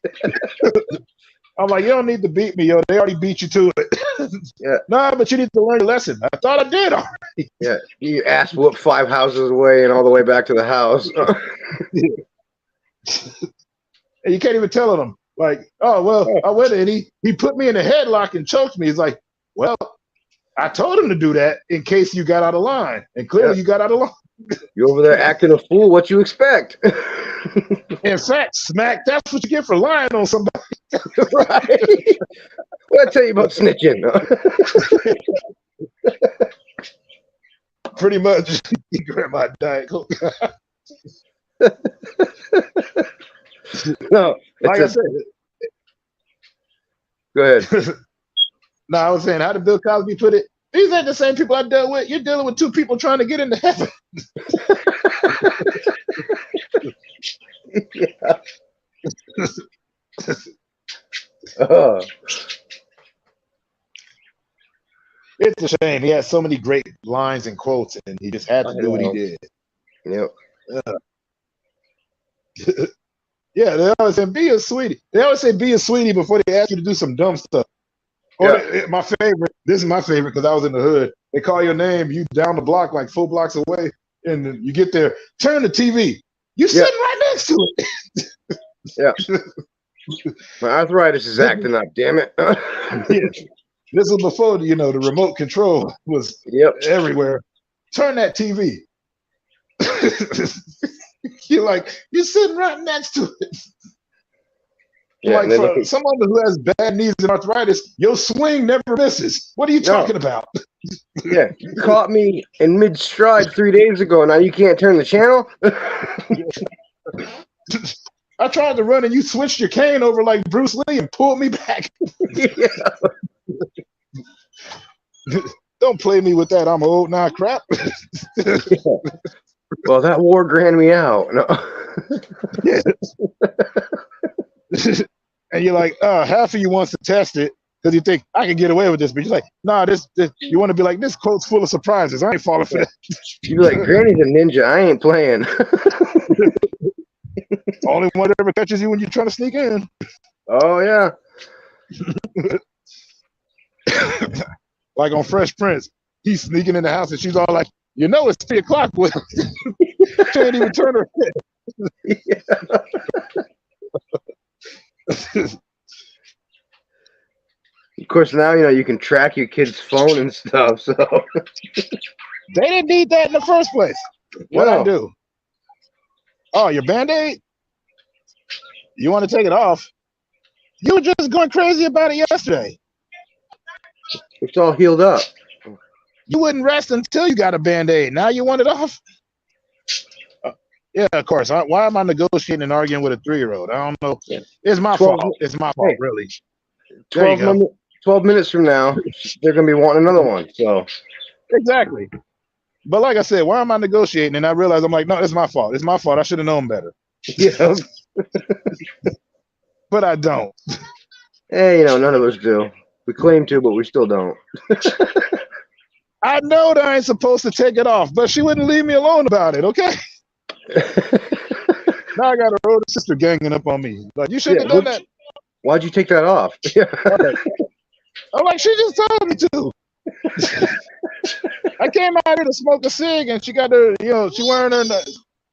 I'm like, you don't need to beat me, yo. They already beat you to it. Yeah. No, but you need to learn your lesson. I thought I did already. Yeah. You ass whooped 5 houses away and all the way back to the house. And you can't even tell them, like, oh, well, I went and he put me in a headlock and choked me. He's like, well, I told him to do that in case you got out of line. And clearly you got out of line. You over there acting a fool. What you expect? In fact, smack, that's what you get for lying on somebody. Right? What I tell you about snitching? Pretty much, you grab my Diet Coke. No, Like I said. Go ahead. No, I was saying, how did Bill Cosby put it? These ain't the same people I dealt with. You're dealing with 2 people trying to get into heaven. Yeah. It's a shame. He had so many great lines and quotes, and he just had I to do what he know. did. Yep. Yeah, they always say be a sweetie. They always say be a sweetie before they ask you to do some dumb stuff. Or my favorite. This is my favorite because I was in the hood. They call your name, you down the block like 4 blocks away, and then you get there. Turn the TV. You sitting right next to it. Yeah. My arthritis is acting up. Damn it. Yeah. This was before the remote control was everywhere. Turn that TV. You're sitting right next to it. Yeah, like for someone who has bad knees and arthritis, your swing never misses. What are you talking about? Yeah, you caught me in mid stride 3 days ago. Now you can't turn the channel. I tried to run and you switched your cane over like Bruce Lee and pulled me back. Don't play me with that. I'm old now, crap. Well, that war grand me out. No. And you're like, half of you wants to test it because you think I can get away with this, but you're like, nah, this you want to be like, this quote's full of surprises. I ain't falling for that. You're like, Granny's a ninja. I ain't playing. Only one that ever catches you when you're trying to sneak in. Oh yeah. Like on Fresh Prince, he's sneaking in the house and she's all like, it's 3 o'clock. Can't even turn her head. Of course, now you can track your kid's phone and stuff. So they didn't need that in the first place. What I do? Oh, your Band-Aid? You want to take it off? You were just going crazy about it yesterday. It's all healed up. You wouldn't rest until you got a Band-Aid. Now you want it off? Yeah, of course. Why am I negotiating and arguing with a 3-year-old? I don't know. It's my fault. It's my fault, really. 12 minutes from now, they're going to be wanting another one. So exactly. But like I said, why am I negotiating? And I realize I'm like, no, it's my fault. It's my fault. I should have known better. Yeah. But I don't. Hey, none of us do. We claim to, but we still don't. I know that I ain't supposed to take it off, but she wouldn't leave me alone about it, okay? Now I got her older sister ganging up on me. Like, you shouldn't have done that. Why'd you take that off? I'm like, she just told me to. I came out here to smoke a cig, and she got her, she wearing her.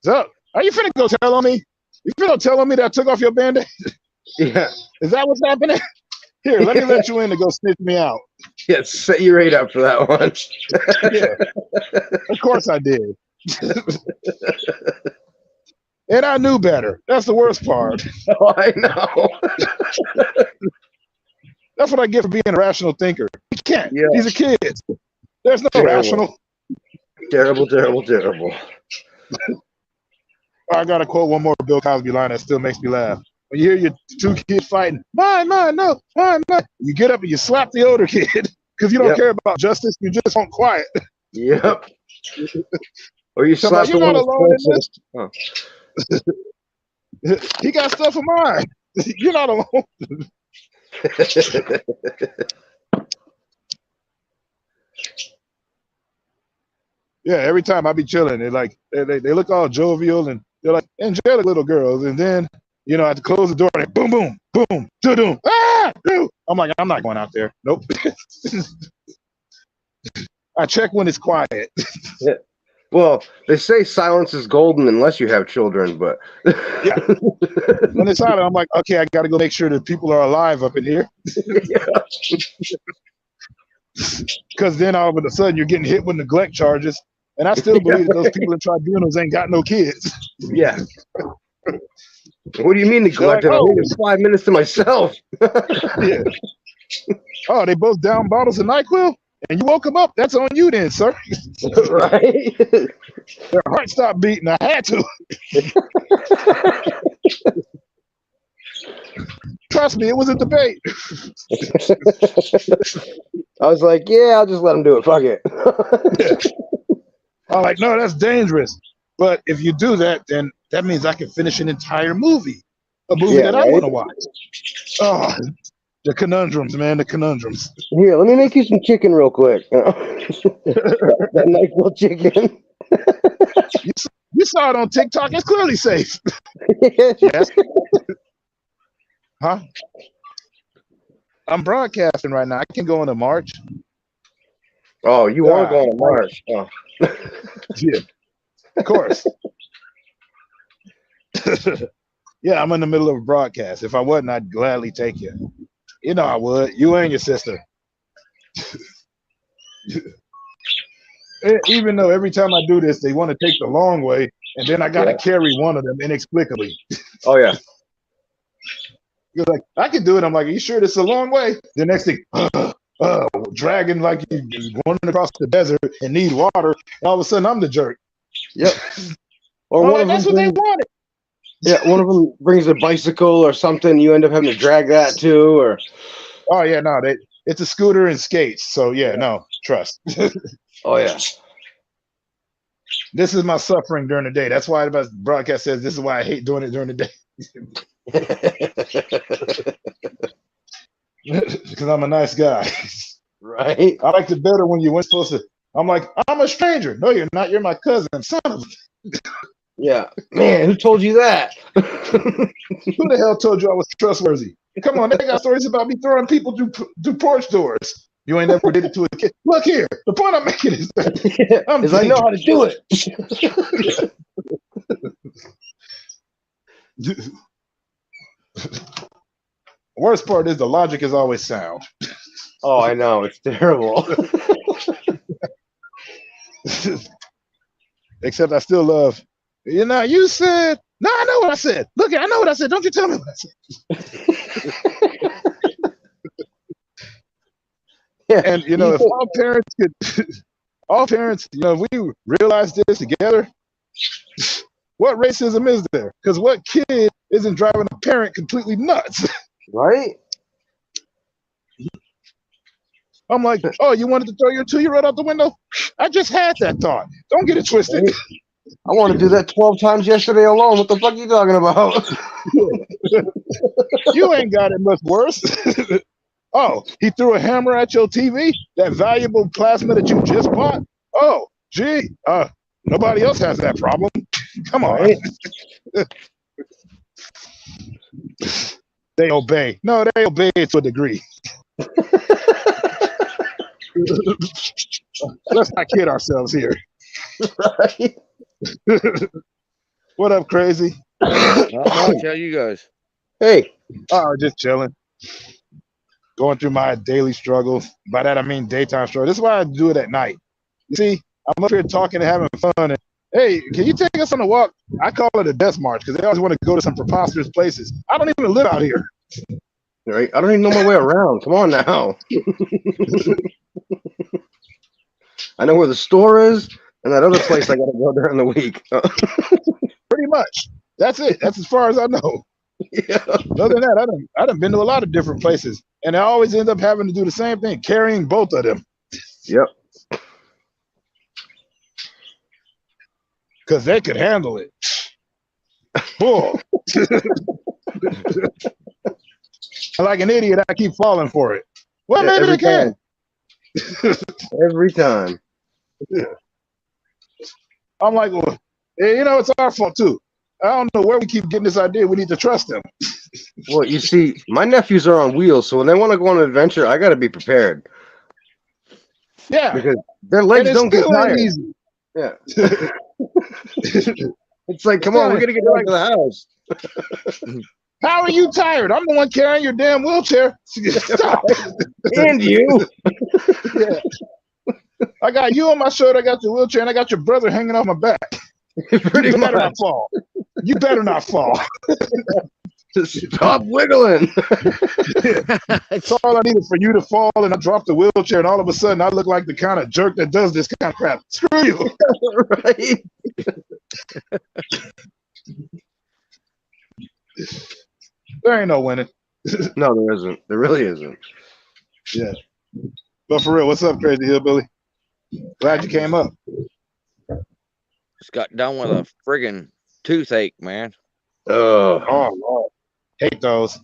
So, are you finna go tell on me? You finna tell on me that I took off your Band-Aid? Yeah. Is that what's happening? Here, let me let you in to go snitch me out. Yeah, set you right up for that one. Yeah. Of course I did. And I knew better. That's the worst part. Oh, I know. That's what I get for being a rational thinker. He can't. Yeah. These are kids. There's no rational. Terrible, terrible, terrible. I got to quote one more Bill Cosby line that still makes me laugh. When you hear your 2 kids fighting, mine, no, mine. You get up and you slap the older kid because you don't care about justice. You just want quiet. Yep. Or you slap the one closest. He got stuff of mine. You're not alone. Yeah, every time I be chilling, they're like, they look all jovial and they're like angelic little girls. And then, I have to close the door and boom, boom, boom, doom, ah! I'm like, I'm not going out there. Nope. I check when it's quiet. Yeah. Well, they say silence is golden unless you have children, but yeah. When it's silent, I'm like, okay, I got to go make sure that people are alive up in here. Because then all of a sudden you're getting hit with neglect charges. And I still believe that those people in tribunals ain't got no kids. Yeah. What do you mean neglect? Like, I needed 5 minutes to myself. Yeah. Oh, they both down bottles of NyQuil? And you woke them up. That's on you then, sir. Right? Their heart stopped beating. I had to. Trust me, it was a debate. I was like, yeah, I'll just let them do it. Fuck it. I'm like, no, that's dangerous. But if you do that, then that means I can finish an entire movie. A movie that I want to watch. Oh, The conundrums, man. The conundrums. Here, let me make you some chicken real quick. That nice little chicken. You saw it on TikTok. It's clearly safe. Yes. Huh? I'm broadcasting right now. I can go into March. Oh, you want to go on a march? Oh. Yeah, of course. Yeah, I'm in the middle of a broadcast. If I wasn't, I'd gladly take you. You know I would. You and your sister. Even though every time I do this, they want to take the long way, and then I got to carry one of them inexplicably. Oh, yeah. You're like, I can do it. I'm like, are you sure this is a long way? The next thing, dragging like you going across the desert and need water. And all of a sudden, I'm the jerk. Yep. Or one that's what they wanted. Yeah, one of them brings a bicycle or something. You end up having to drag that too, or. Oh yeah, no, it's a scooter and skates. So yeah, no, trust. Oh yeah. This is my suffering during the day. That's why the broadcast says this is why I hate doing it during the day. Because I'm a nice guy. Right. I liked it better when you weren't supposed to. I'm like, I'm a stranger. No, you're not. You're my cousin. Son of Yeah. Man, who told you that? Who the hell told you I was trustworthy? Come on, they got stories about me throwing people through porch doors. You ain't never did it to a kid. Look here. The point I'm making is that I know how to do it. Worst part is the logic is always sound. Oh, I know. It's terrible. Except I still love, you said, no, I know what I said. Look, I know what I said. Don't you tell me what I said. Yeah. And, if all parents, if we realize this together, what racism is there? Because what kid isn't driving a parent completely nuts? Right? I'm like, oh, you wanted to throw your 2-year-old out the window? I just had that thought. Don't get it twisted. Right? I want to do that 12 times yesterday alone. What the fuck are you talking about? You ain't got it much worse. Oh, he threw a hammer at your TV? That valuable plasma that you just bought? Oh, gee, nobody else has that problem. Come on. Right? They obey. No, they obey to a degree. Let's not kid ourselves here. Right? What up, crazy? Not much. How you guys? Hey. Oh, just chilling. Going through my daily struggles. By that I mean daytime struggle. This is why I do it at night. You see, I'm up here talking and having fun. And hey, can you take us on a walk? I call it a death march because they always want to go to some preposterous places. I don't even live out here. Right? I don't even know my way around. Come on now. I know where the store is and that other place I got to go during the week. Pretty much. That's it. That's as far as I know. Yeah. Other than that, I done been to a lot of different places, and I always end up having to do the same thing, carrying both of them. Yep. Because they could handle it. Bull. Like an idiot, I keep falling for it. Well, maybe they can. Every time. Yeah. I'm like, well, it's our fault too. I don't know where we keep getting this idea. We need to trust them. Well, you see, my nephews are on wheels, so when they want to go on an adventure, I got to be prepared. Yeah. Because their legs don't get tired. Easy. Yeah. It's like, come on, we're going to get back to the house. How are you tired? I'm the one carrying your damn wheelchair. Stop. And you. Yeah. I got you on my shoulder, I got your wheelchair, and I got your brother hanging off my back. Pretty you better much. not fall. You better not fall. Stop wiggling. That's all I needed for you to fall, and I dropped the wheelchair, and all of a sudden I look like the kind of jerk that does this kind of crap. Screw you. Right? There ain't no winning. No, there isn't. There really isn't. Yeah. But for real, what's up, Crazy Hillbilly? Glad you came up. Just got done with a friggin' toothache, man. Oh, Lord. Hate those.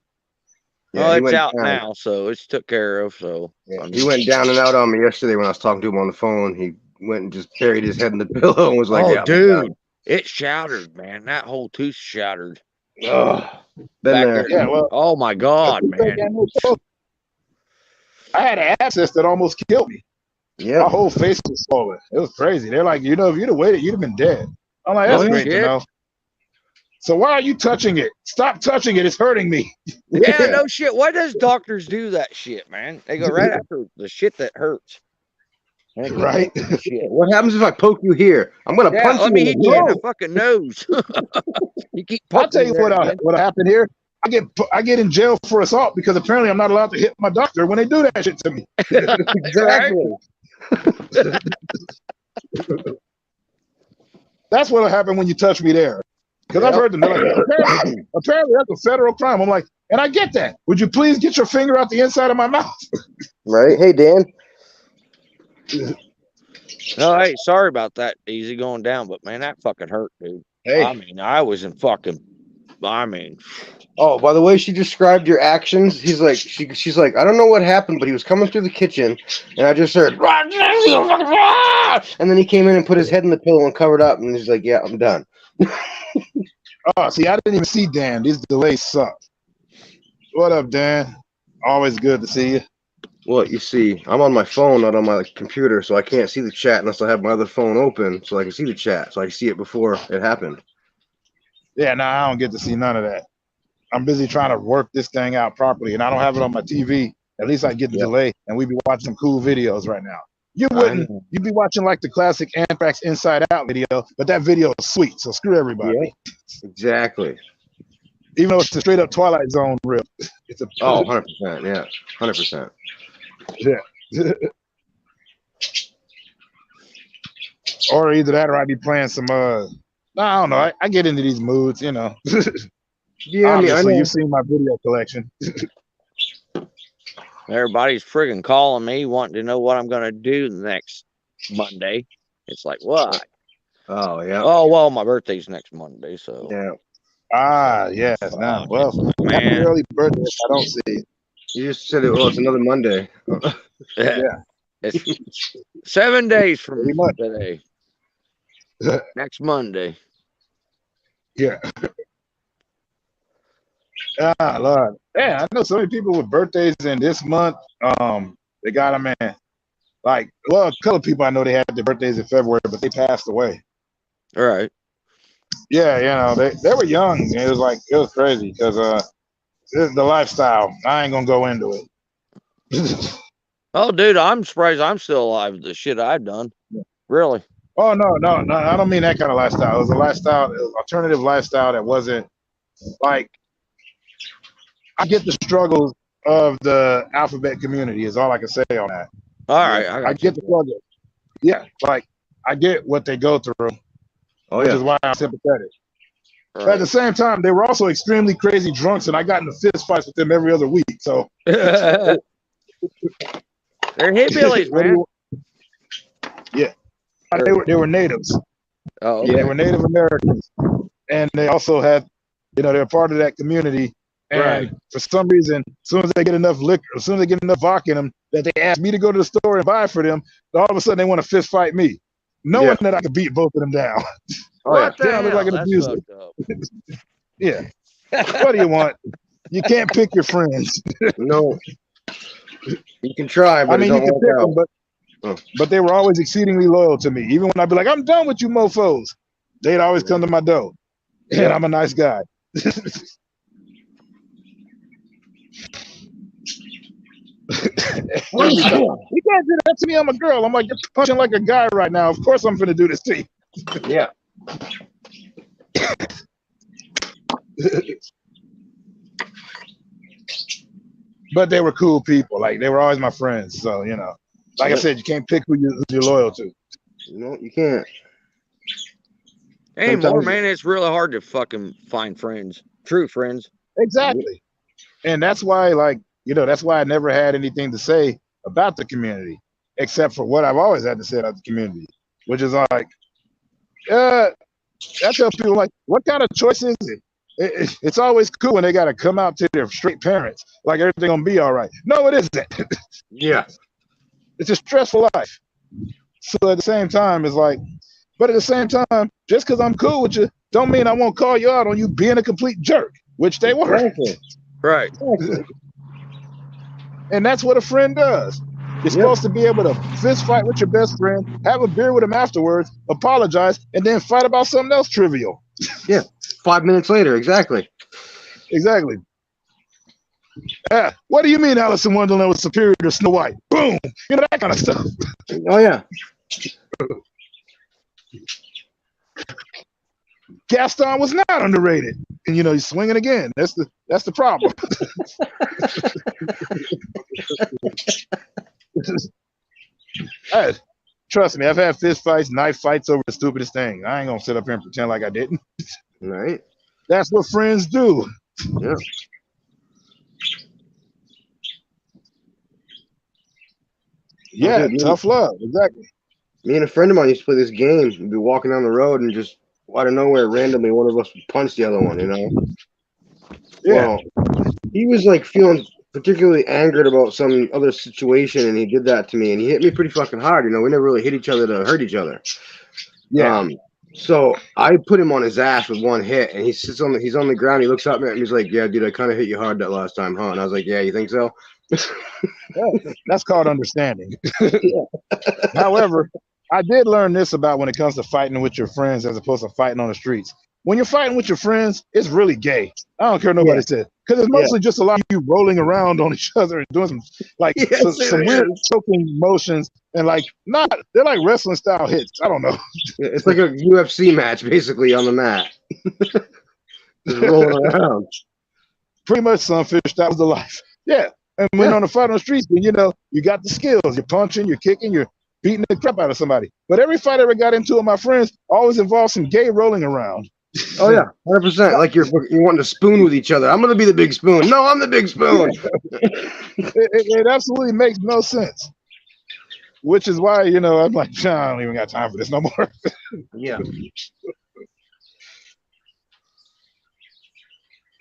Oh, he it's went out down. now, so it's took care of. So Yeah, he went down and out on me yesterday when I was talking to him on the phone. He went and just buried his head in the pillow and was like, oh, "Yeah, I'm dude, it shattered, man. That whole tooth shattered done." Ugh. Been back there. there. Yeah, well, Oh my God, man. I had an abscess that almost killed me. My Yep. whole face was swollen. It was crazy. They're like, if you'd have waited, you'd have been dead. I'm like, No that's great to shit. know. So why are you touching it? Stop touching it. It's hurting me. Yeah, no shit. Why does doctors do that shit, man? They go right after the shit that hurts. And they keep Right? touching the shit. What happens if I poke you here? I'm gonna Yeah, punch let you me in hit the you in nose. the fucking nose. You keep I'll tell poking you me there what again. what happened here. I get in jail for assault because apparently I'm not allowed to hit my doctor when they do that shit to me. Exactly. That's what'll happen when you touch me there. Because I've Yep. heard them. They're like, apparently that's a federal crime. I'm like, and I get that. Would you please get your finger out the inside of my mouth? Right? Hey, Dan. No, hey, sorry about that. Easy going down, but man, that fucking hurt, dude. Hey. I mean, I was in fucking. I mean, Oh, by the way, she described your actions. She's like, I don't know what happened, but he was coming through the kitchen, and I just heard, and then he came in and put his head in the pillow and covered up, and he's like, yeah, I'm done. Oh, see, I didn't even see Dan. These delays suck. What up, Dan? Always good to see you. Well, you see, I'm on my phone, not on my computer, so I can't see the chat unless I have my other phone open, so I can see the chat, so I can see it before it happened. Yeah, no, I don't get to see none of that. I'm busy trying to work this thing out properly, and I don't have it on my TV. At least I get the delay, and we be watching some cool videos right now. You wouldn't. You'd be watching like the classic Anthrax Inside Out video, but that video is sweet, so screw everybody. Yeah, exactly. Even though it's the straight up Twilight Zone rip. It's a 100%, yeah, 100%. Yeah. Or either that or I'd be playing some I don't know. I get into these moods, you know. Yeah, I mean, I Obviously, know. you've seen my video collection. everybody's friggin' calling me, wanting to know what I'm gonna do next Monday. It's like, what? Oh, yeah. Oh well, my birthday's next Monday, so Yeah. Yes. Now, well, it's like, happy man. early birthday. If I don't see it. You just said it's another Monday. Yeah. It's 7 days from Pretty much. today. Next Monday. Yeah. Lord. Yeah, I know so many people with birthdays in this month. They got them in. Like, well, a couple of people I know they had their birthdays in February, but they passed away. All right. Yeah, you know, they were young. And it was crazy because the lifestyle. I ain't gonna go into it. Oh, dude, I'm surprised I'm still alive with the shit I've done. Really? Oh no, I don't mean that kind of lifestyle. It was a lifestyle, alternative lifestyle that wasn't like. I get the struggles of the alphabet community. Is all I can say on that. All right. I get the struggle. Yeah, like I get what they go through, which is why I'm sympathetic. But at the same time, they were also extremely crazy drunks, and I got into fist fights with them every other week. So They're hillbillies, man. Yeah, they were natives. Oh, okay. They were Native Americans, and they also had, they're part of that community. And for some reason, as soon as they get enough liquor, as soon as they get enough vodka in them, that they ask me to go to the store and buy for them, all of a sudden they want to fist fight me, knowing that I could beat both of them down. What the I look hell? like an That's abuser. fucked up. Yeah. What do you want? You can't pick your friends. No. You can try, but I mean, it you don't can pick work them, but they were always exceedingly loyal to me. Even when I'd be like, I'm done with you mofos, they'd always come to my door. And I'm a nice guy. You can't do that to me. I'm a girl. I'm like, you're punching like a guy right now. Of course I'm going to do this to you. Yeah. But they were cool people. Like, they were always my friends. So, like I said, you can't pick who you're loyal to. No, you can't. Anymore, man, it's really hard to fucking find friends, true friends. Exactly. And that's why, that's why I never had anything to say about the community, except for what I've always had to say about the community, which is like, I tell people, like, what kind of choice is it? It's always cool when they got to come out to their straight parents, like everything gonna be all right. No, it isn't. Yeah. It's a stressful life. So at the same time, it's like, but at the same time, just because I'm cool with you, don't mean I won't call you out on you being a complete jerk, which they were. Exactly. Right. Exactly. And that's what a friend does. You're supposed to be able to fist fight with your best friend, have a beer with him afterwards, apologize, and then fight about something else trivial. 5 minutes later, exactly. Exactly. What do you mean Alice in Wonderland was superior to Snow White? Boom! You know, that kind of stuff. Oh yeah. Gaston was not underrated. And you know, he's swinging again. That's the problem. Hey, trust me, I've had fist fights, knife fights over the stupidest thing. I ain't gonna sit up here and pretend like I didn't. Right. That's what friends do. Yeah. Yeah, Dude, tough love. Exactly. Me and a friend of mine used to play this game. We'd be walking down the road and just out of nowhere, randomly, one of us would punch the other one, you know? Yeah. Well, he was like feeling particularly angered about some other situation, and he did that to me, and he hit me pretty fucking hard. You know, we never really hit each other to hurt each other. Yeah. So I put him on his ass with one hit, and he's on the ground. He looks up at me and he's like, "Yeah, dude, I kind of hit you hard that last time, huh?" And I was like, "Yeah, you think so?" Yeah, that's called understanding. However, I did learn this about when it comes to fighting with your friends as opposed to fighting on the streets. When you're fighting with your friends, it's really gay. I don't care what nobody says, because it's mostly just a lot of you rolling around on each other and doing some some weird choking motions and they're like wrestling style hits. I don't know. It's like a UFC match basically on the mat, just rolling around. Pretty much, Sunfish. That was the life. Yeah. And when on the fight on the streets, then you know you got the skills. You're punching, you're kicking, you're beating the crap out of somebody. But every fight I ever got into with my friends always involved some gay rolling around. Oh yeah, 100%. Like you're wanting to spoon with each other. I'm gonna be the big spoon. No, I'm the big spoon. It absolutely makes no sense. Which is why, you know, I'm like, I don't even got time for this no more. Yeah.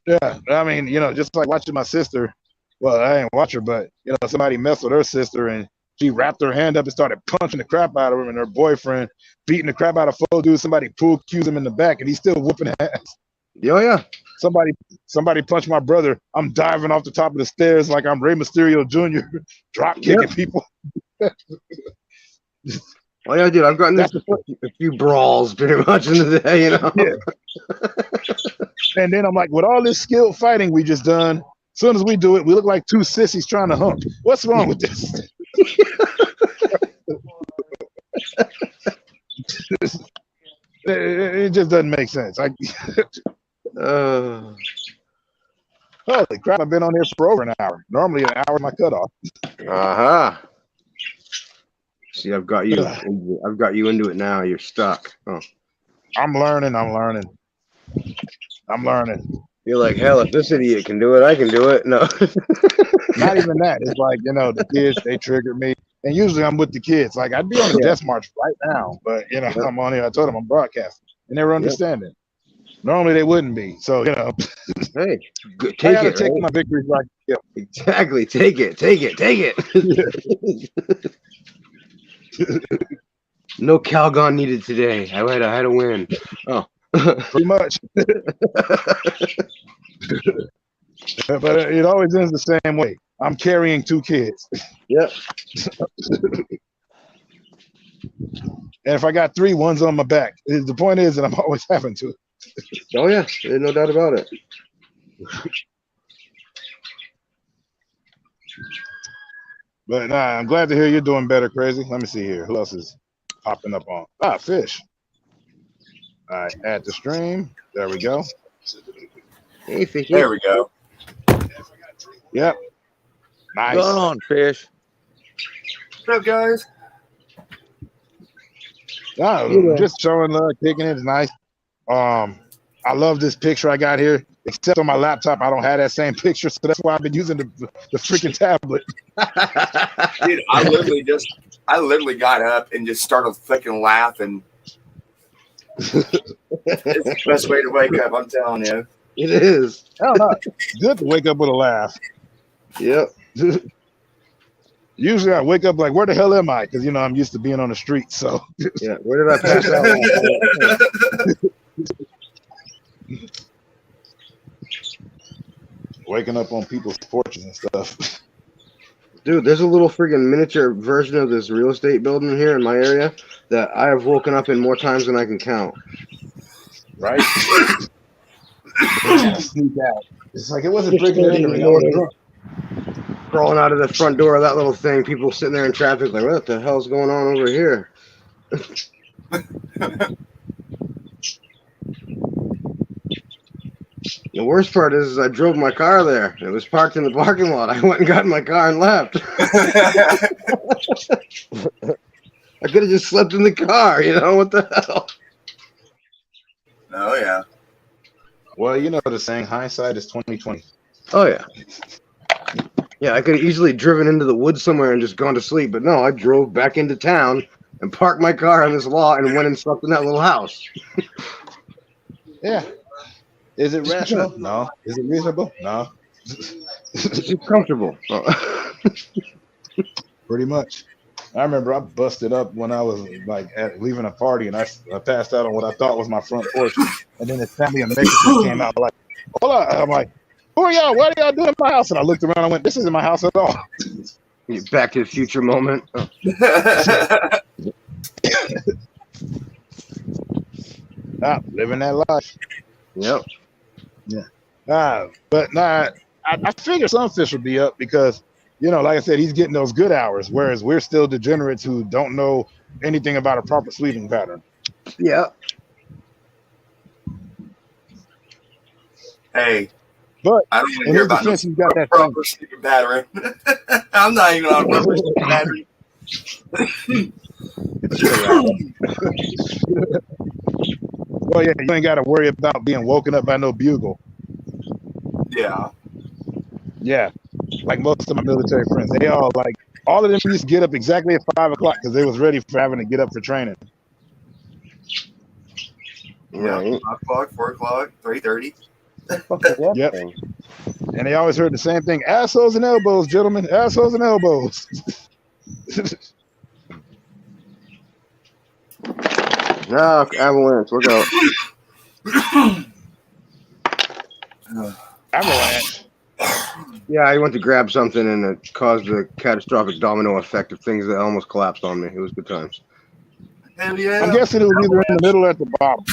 Yeah, I mean, you know, just like watching my sister. Well, I ain't watch her, but you know, somebody messed with her sister, and she wrapped her hand up and started punching the crap out of him, and her boyfriend beating the crap out of four dudes. Somebody pool cues him in the back, and he's still whooping ass. Oh yeah. Somebody punched my brother. I'm diving off the top of the stairs like I'm Rey Mysterio Jr. drop kicking people. Oh yeah, dude. I've gotten a few brawls pretty much in the day, you know. Yeah. And then I'm like, with all this skilled fighting we just done, as soon as we do it, we look like two sissies trying to hump. What's wrong with this? It just doesn't make sense. Holy crap! I've been on here for over an hour. Normally, an hour is my cutoff. See, I've got you. I've got you into it now. You're stuck. Oh. I'm learning. You're like, hell, if this idiot can do it, I can do it. No. Not even that. It's like, you know, the kids, they triggered me. And usually I'm with the kids. Like, I'd be on a death march right now. But, you know, I'm on here. I told them I'm broadcasting. And they were understanding. Normally they wouldn't be. So, you know. Hey, I got to take my victories like Exactly. Take it. No Calgon needed today. I had to win. Oh. Pretty much. But it always ends the same way. I'm carrying two kids. Yep. And if I got three, one's on my back. The point is that I'm always having to. Oh yeah, there's no doubt about it. But nah, I'm glad to hear you're doing better, Crazy. Let me see here. Who else is popping up on? Fish. All right, add the stream. There we go. Hey, Fishy. There we go. Yep. Nice. Go on, Fish. What's up, guys? Just showing love, kicking it is nice. I love this picture I got here. Except on my laptop, I don't have that same picture, so that's why I've been using the freaking tablet. Dude, I literally got up and just started fucking laughing. It's the best way to wake up, I'm telling you. It is. I don't know. Good to wake up with a laugh. Yep. Usually I wake up like, where the hell am I? Because, I'm used to being on the street. So, Yeah. Where did I pass out last night? waking up on people's porches and stuff. Dude, there's a little friggin' miniature version of this real estate building here in my area that I have woken up in more times than I can count. Right? Sneak out. It's like it wasn't breaking and entering. I was drunk. Crawling out of the front door of that little thing, people sitting there in traffic like, what the hell's going on over here? The worst part is I drove my car there. It was parked in the parking lot. I went and got in my car and left. I could have just slept in the car, what the hell? Oh yeah. Well, the saying, hindsight is 20/20. Oh yeah. Yeah, I could have easily driven into the woods somewhere and just gone to sleep, but no, I drove back into town and parked my car on this lot and went and slept in that little house. Yeah. Is it rational? No. Is it reasonable? No. It's comfortable. Pretty much. I remember I busted up when I was leaving a party and I passed out on what I thought was my front porch. And then this family of Mexicans came out like, hold on. I'm like, who are y'all? What are y'all doing in my house? And I looked around and went, this isn't my house at all. Back to the Future moment. Living that life. Yep. Yeah. But I figure some fish will be up because, like I said, he's getting those good hours, whereas we're still degenerates who don't know anything about a proper sleeping pattern. Yeah. Hey, but I don't want to in hear his about defense, he's got that proper sleeping pattern. I'm not even on a proper sleeping pattern. Well, yeah, you ain't got to worry about being woken up by no bugle. Yeah. Yeah, like most of my military friends, they all of them used to get up exactly at 5 o'clock because they was ready for having to get up for training. Right. 5 o'clock, 4 o'clock, 3:30. Yep. And they always heard the same thing: assholes and elbows, gentlemen, assholes and elbows. No, avalanche. Look out. Avalanche. Yeah, I went to grab something and it caused a catastrophic domino effect of things that almost collapsed on me. It was good times. Hell yeah. I'm guessing it was either in the middle or at the bottom.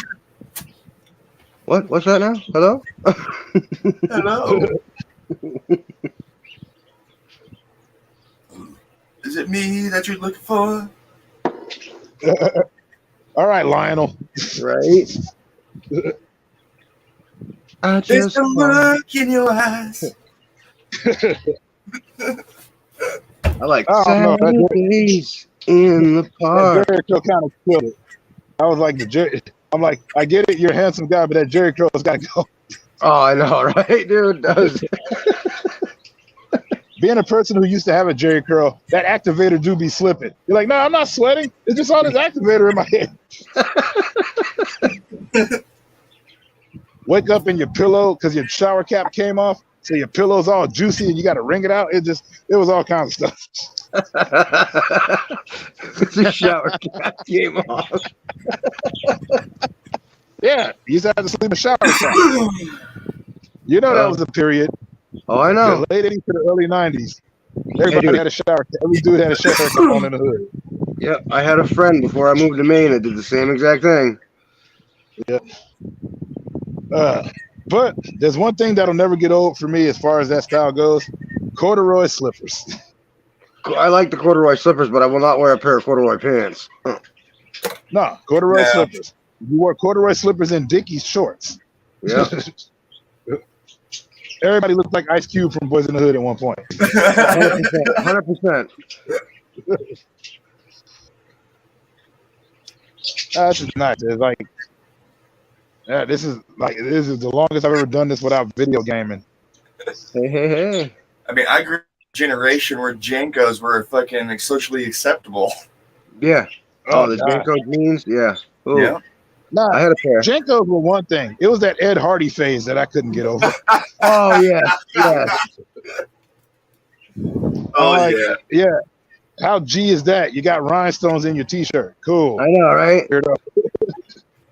What? What's that now? Hello? Hello. Is it me that you're looking for? All right, Lionel. Right? I There's just some look in your eyes. I like Oh, no, Saturdays in the park. Jerry Crow kind of killed it. I was like, I'm like, I get it, you're a handsome guy, but that Jerry Crow's got to go. Oh, I know, right, dude? It does. Being a person who used to have a Jerry curl, that activator do be slipping. You're like, no, I'm not sweating. It's just all this activator in my head. Wake up in your pillow because your shower cap came off, so your pillow's all juicy and you got to wring it out. It was all kinds of stuff. The shower cap came off. Yeah, you used to have to sleep in a shower cap. That was a period. Oh, I know. The late 80s to the early 90s. Everybody had a shower cap. Every dude had a shower cap on in the hood. Yeah, I had a friend before I moved to Maine that did the same exact thing. Yeah. But there's one thing that'll never get old for me as far as that style goes: corduroy slippers. I like the corduroy slippers, but I will not wear a pair of corduroy pants. No, corduroy slippers. You wore corduroy slippers and Dickies shorts. Yeah. Everybody looked like Ice Cube from Boys in the Hood at one point. 100%. That's just nice. It's like, this is the longest I've ever done this without video gaming. Hey. I mean, I grew up in a generation where Jankos were fucking socially acceptable. Yeah. Oh, the God. Janko jeans? Yeah. Ooh. Yeah. Nah, I had a pair. Jenkos were one thing. It was that Ed Hardy phase that I couldn't get over. Oh yeah, yeah. Oh I'm like, yeah. yeah. How G is that? You got rhinestones in your T-shirt. Cool. I know, right? Weirdo.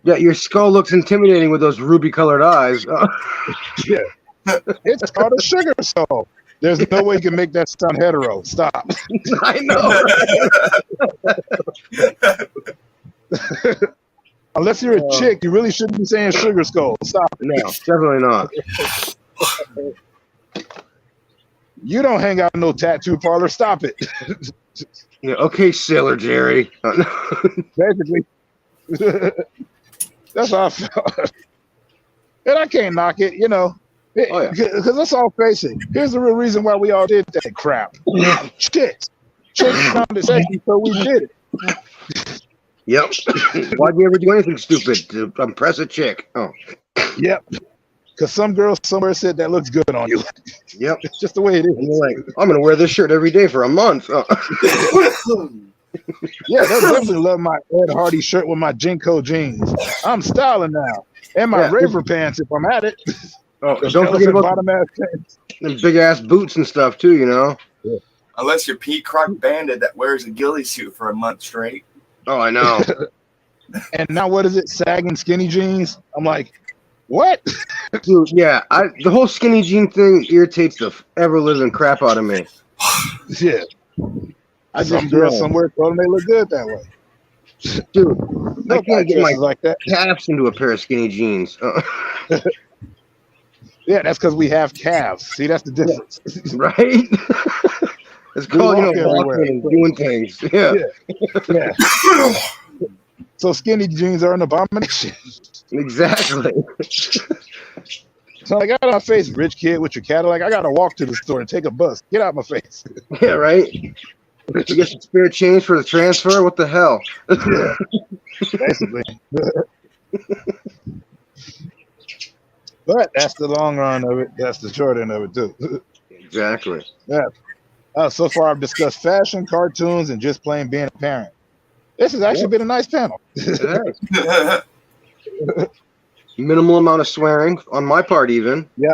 Yeah, your skull looks intimidating with those ruby-colored eyes. Yeah. It's called a sugar soul. There's no way you can make that sound hetero. Stop. I know. Unless you're a chick, you really shouldn't be saying sugar skull. Stop. No, definitely not. You don't hang out in no tattoo parlor. Stop it. Yeah, okay, Sailor Jerry. Basically. That's how I felt. And I can't knock it, Oh, yeah. Because let's all face it. Here's the real reason why we all did that crap. Chicks. Chicks found it sexy, so we did it. Yep. Why'd you ever do anything stupid to impress a chick? Oh, Yep. Because some girl somewhere said that looks good on you. yep. It's just the way it And is. you're like, I'm gonna wear this shirt every day for a month. Oh. Yeah, they definitely love my Ed Hardy shirt with my Jinko jeans. I'm styling now. And my Yeah. raver pants if I'm at it. Oh, The don't forget elephant about bottom ass pants. the big ass boots and stuff too. You know. Unless you're Pete Croc Bandit that wears a ghillie suit for a month straight. Oh, I know. And now what is it? Sagging skinny jeans? I'm like, what? Dude, yeah. The whole skinny jean thing irritates the ever living crap out of me. Yeah. Some just girl know. somewhere told them they look good that way. Dude, I Nobody can't get my dresses like that. calves into a pair of skinny jeans. Yeah, that's because we have calves. See, that's the difference. Right? It's called, walk everywhere. walking and doing things. Yeah. Yeah. So skinny jeans are an abomination. Exactly. So I got on my face, rich kid with your Cadillac. I gotta walk to the store and take a bus. Get out my face. Yeah, right? You get some spare change for the transfer? What the hell? Yeah. Basically. But that's the long run of it. That's the short end of it too. Exactly. So far I've discussed fashion, cartoons, and just plain being a parent. This has actually been a nice panel. It has. Minimal amount of swearing on my part, even. Yeah.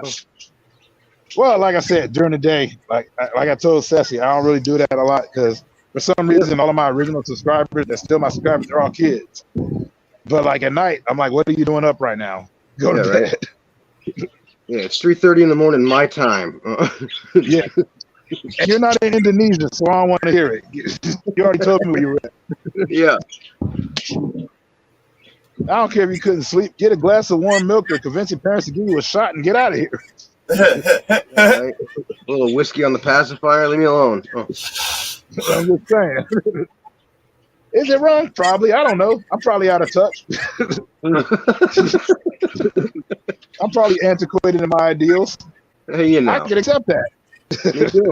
Well, like I said, during the day, like I told Ceci, I don't really do that a lot because for some reason, all of my original subscribers, they're still my subscribers, they're all kids. But like at night, I'm like, what are you doing up right now? Go to bed. Right. Yeah, it's 3:30 in the morning my time. Yeah. And you're not in Indonesia, so I don't want to hear it. You already told me where you were at. Yeah. I don't care if you couldn't sleep. Get a glass of warm milk or convince your parents to give you a shot and get out of here. Right. A little whiskey on the pacifier. Leave me alone. Oh. I'm just saying. Is it wrong? Probably. I don't know. I'm probably out of touch. I'm probably antiquated in my ideals. Hey, I can accept that. Me too.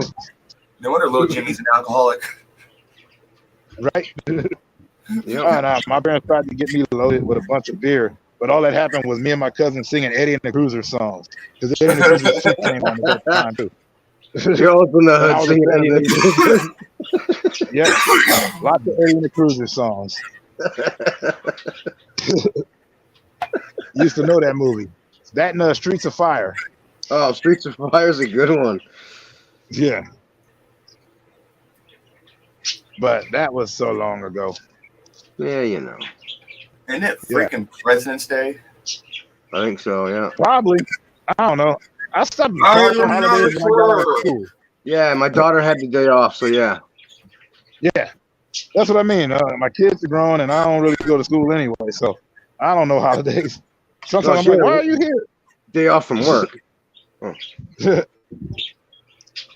No wonder little Jimmy's an alcoholic. Right? Yep. My parents tried to get me loaded with a bunch of beer, but all that happened was me and my cousin singing Eddie and the Cruiser songs. Because Eddie and the Cruiser shit came on at that time, too. You're all up in the And I hood was singing a fan Eddie of and the Yeah. Lots of Eddie and the Cruiser songs. Used to know that movie. That and Streets of Fire. Oh, Streets of Fire is a good one. Yeah. But that was so long ago. Yeah, Isn't it freaking President's Day? I think so, yeah. Probably. I don't know. I stopped I'm on not holidays when I got out of sure. school. Yeah, my daughter had the day off, so yeah. Yeah. That's what I mean. My kids are grown and I don't really go to school anyway, so I don't know holidays. Sometimes I'm like, why are you here? Day off from work.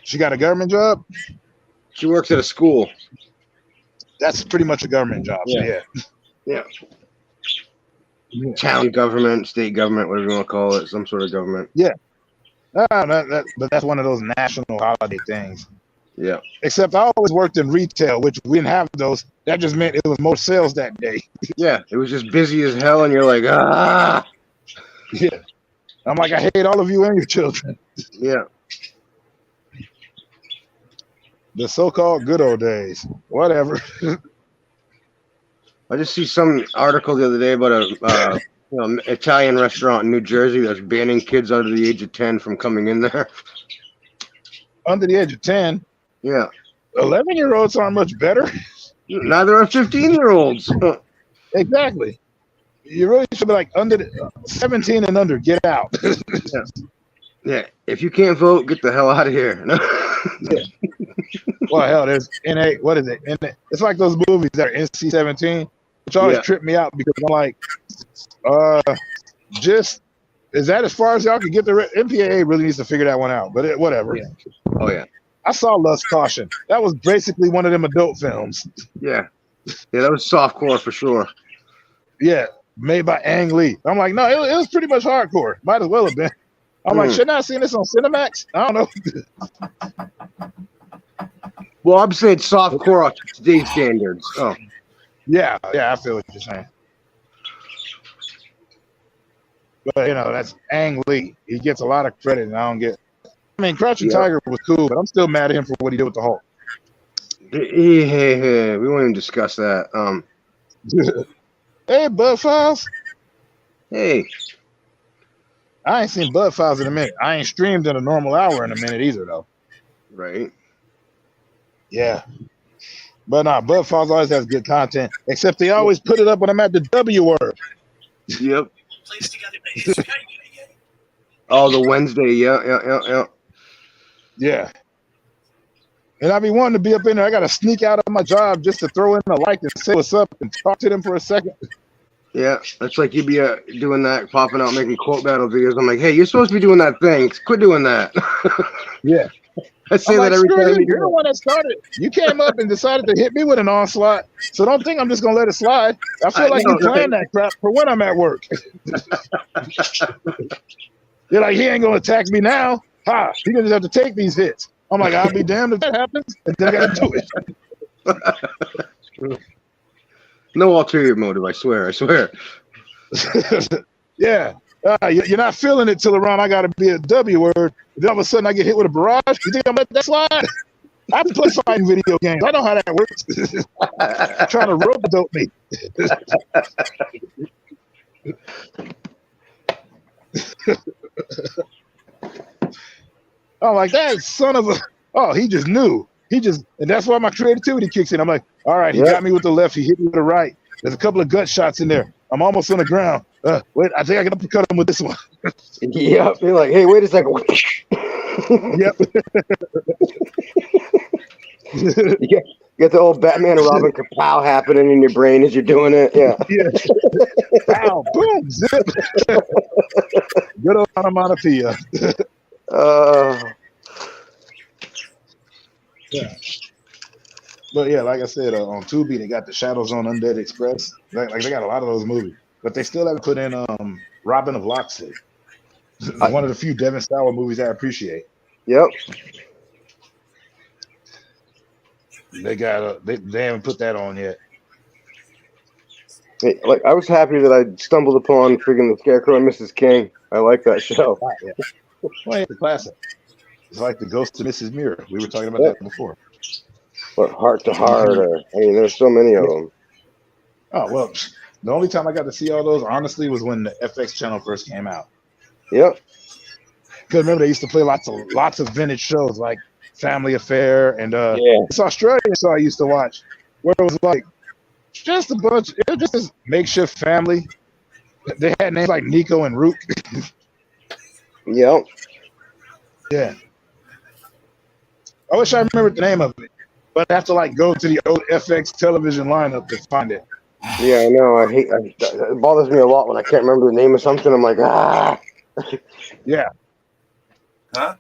She got a government job? She works at a school. That's pretty much a government job. Yeah. Yeah. Town government, state government, whatever you want to call it, some sort of government. But that's one of those national holiday things. Yeah. Except I always worked in retail, which we didn't have those. That just meant it was more sales that day. Yeah, it was just busy as hell, and you're like, ah. Yeah. I'm like, I hate all of you and your children. Yeah. The so-called good old days. Whatever. I just see some article the other day about a Italian restaurant in New Jersey that's banning kids under the age of 10 from coming in there. Under the age of 10, Yeah. 11-year-olds aren't much better. Neither are 15-year-olds. Exactly. You really should be like under 17 and under. Get out. Yeah. If you can't vote, get the hell out of here. Yeah. Well, hell, there's NA. What is it? NA, it's like those movies that are NC-17, which always trip me out because I'm like, just is that as far as y'all can get? The MPAA really needs to figure that one out. But whatever. Yeah. Oh yeah. I saw Lust Caution. That was basically one of them adult films. Yeah. Yeah, that was softcore for sure. Yeah, made by Ang Lee. I'm like, no, it was pretty much hardcore. Might as well have been. I'm like, shouldn't I have seen this on Cinemax? I don't know. Well, I'm saying softcore on today's standards. Oh. Yeah, I feel what you're saying. But, that's Ang Lee. He gets a lot of credit, and I don't get. I mean, Crouching Tiger was cool, but I'm still mad at him for what he did with the Hulk. Hey, we won't even discuss that. Hey, Bud Files. Hey. I ain't seen Bud Files in a minute. I ain't streamed in a normal hour in a minute either, though. Right. Yeah. But nah, Bud Files always has good content, except they always put it up when I'm at the W word. Yep. Oh, the Wednesday. Yeah. Yeah. And I be wanting to be up in there. I got to sneak out of my job just to throw in a like and say what's up and talk to them for a second. Yeah, that's like you'd be doing that, popping out, making quote battle videos. I'm like, hey, you're supposed to be doing that thing. Quit doing that. Yeah. I say that every time. You're the one that started. You came up and decided to hit me with an onslaught. So don't think I'm just going to let it slide. I feel like you're playing that crap for when I'm at work. You're like, he ain't going to attack me now. Ha, he going to just have to take these hits. I'm like, I'll be damned if that happens. And then I got to do it. No ulterior motive, I swear. Yeah. You're not feeling it till around I got to be a W word. Then all of a sudden I get hit with a barrage. You think I'm let that slide? I play fighting video games. I know how that works. Trying to rope-a-dope me. I'm like, that son of a... Oh, he just knew. And that's why my creativity kicks in. I'm like, all right, he got me with the left. He hit me with the right. There's a couple of gut shots in there. I'm almost on the ground. Wait, I think I can uppercut him with this one. Yep. You're like, hey, wait a second. Yep. You get the old Batman and Robin kapow happening in your brain as you're doing it. Yeah. Pow, boom, zip. Good old onomatopoeia. Yeah. But yeah, like I said, on Tubi, they got the Shadows on Undead Express. Like they got a lot of those movies. But they still haven't put in Robin of Locksley. One of the few Devin Sawa movies I appreciate. Yep. They got they haven't put that on yet. Hey, like I was happy that I stumbled upon freaking The Scarecrow and Mrs. King. I like that show. Yeah. Well, it's a classic. It's like the Ghost of Mrs. Muir. We were talking about that before. Or Heart to Heart, or I mean, there's so many of them. Oh well, the only time I got to see all those, honestly, was when the FX channel first came out. Yep. Because remember, they used to play lots of vintage shows like Family Affair and this Australian show I used to watch, where it was like just a bunch. It was just this makeshift family. They had names like Nico and Rook. Yep. Yeah. I wish I remembered the name of it, but I have to like go to the old FX television lineup to find it. Yeah, I know. It bothers me a lot when I can't remember the name of something. I'm like, ah. Yeah. Huh?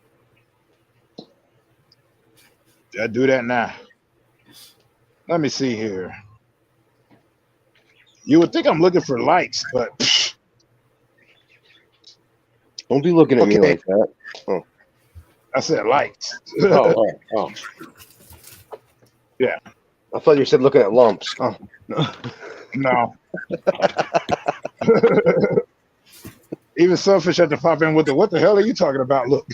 I do that now. Let me see here. You would think I'm looking for likes, but Don't be looking at me like that. Oh. I said likes. Oh. Yeah. I thought you said looking at lumps. Oh. No. Even Sunfish had to pop in with the what the hell are you talking about? Look.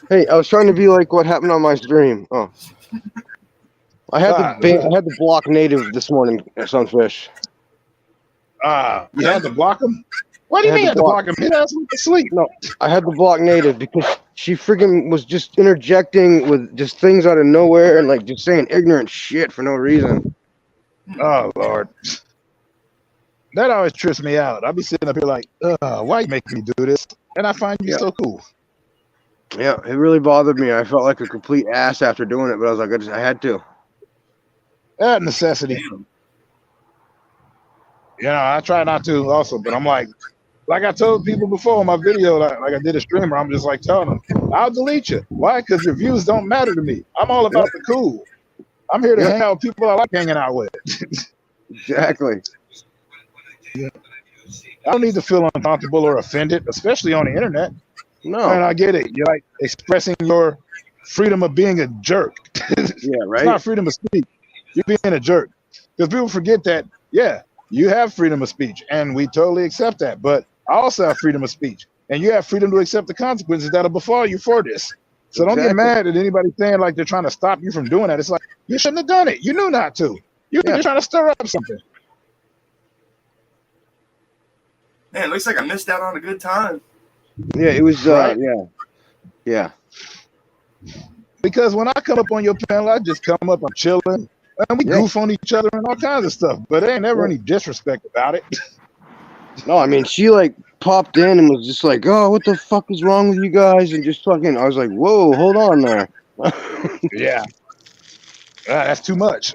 Hey, I was trying to be like what happened on my stream. Oh. I had to block native this morning, Sunfish. You had to block him? What do you I had mean you to had to block- block him? His ass went to sleep. No, I had to block native because she freaking was just interjecting with just things out of nowhere and like just saying ignorant shit for no reason. Oh, Lord. That always trips me out. I'll be sitting up here like, why you making me do this? And I find you Yeah. so cool. Yeah, it really bothered me. I felt like a complete ass after doing it, but I was like, I had to. That necessity. You know, I try not to also, but I'm like I told people before in my video, like I did a streamer, I'm just like telling them, I'll delete you. Why? Because your views don't matter to me. I'm all about the cool. I'm here to hang out with people I like hanging out with. Exactly. I don't need to feel uncomfortable or offended, especially on the internet. No. And I get it. You're like expressing your freedom of being a jerk. Yeah, It's right? not freedom of speech. You're being a jerk. Because people forget that, yeah, you have freedom of speech, and we totally accept that. But I also have freedom of speech, and you have freedom to accept the consequences that'll befall you for this. So don't get Exactly. mad at anybody saying like they're trying to stop you from doing that. It's like, you shouldn't have done it. You knew not to. You're Yeah. trying to stir up something. Man, it looks like I missed out on a good time. Yeah, it was, Right. Yeah. Because when I come up on your panel, I just come up, I'm chilling, and we goof on each other and all kinds of stuff. But there ain't never any disrespect about it. No, I mean, she like popped in and was just like, oh, what the fuck is wrong with you guys? And just fucking, I was like, whoa, hold on there. Yeah. That's too much.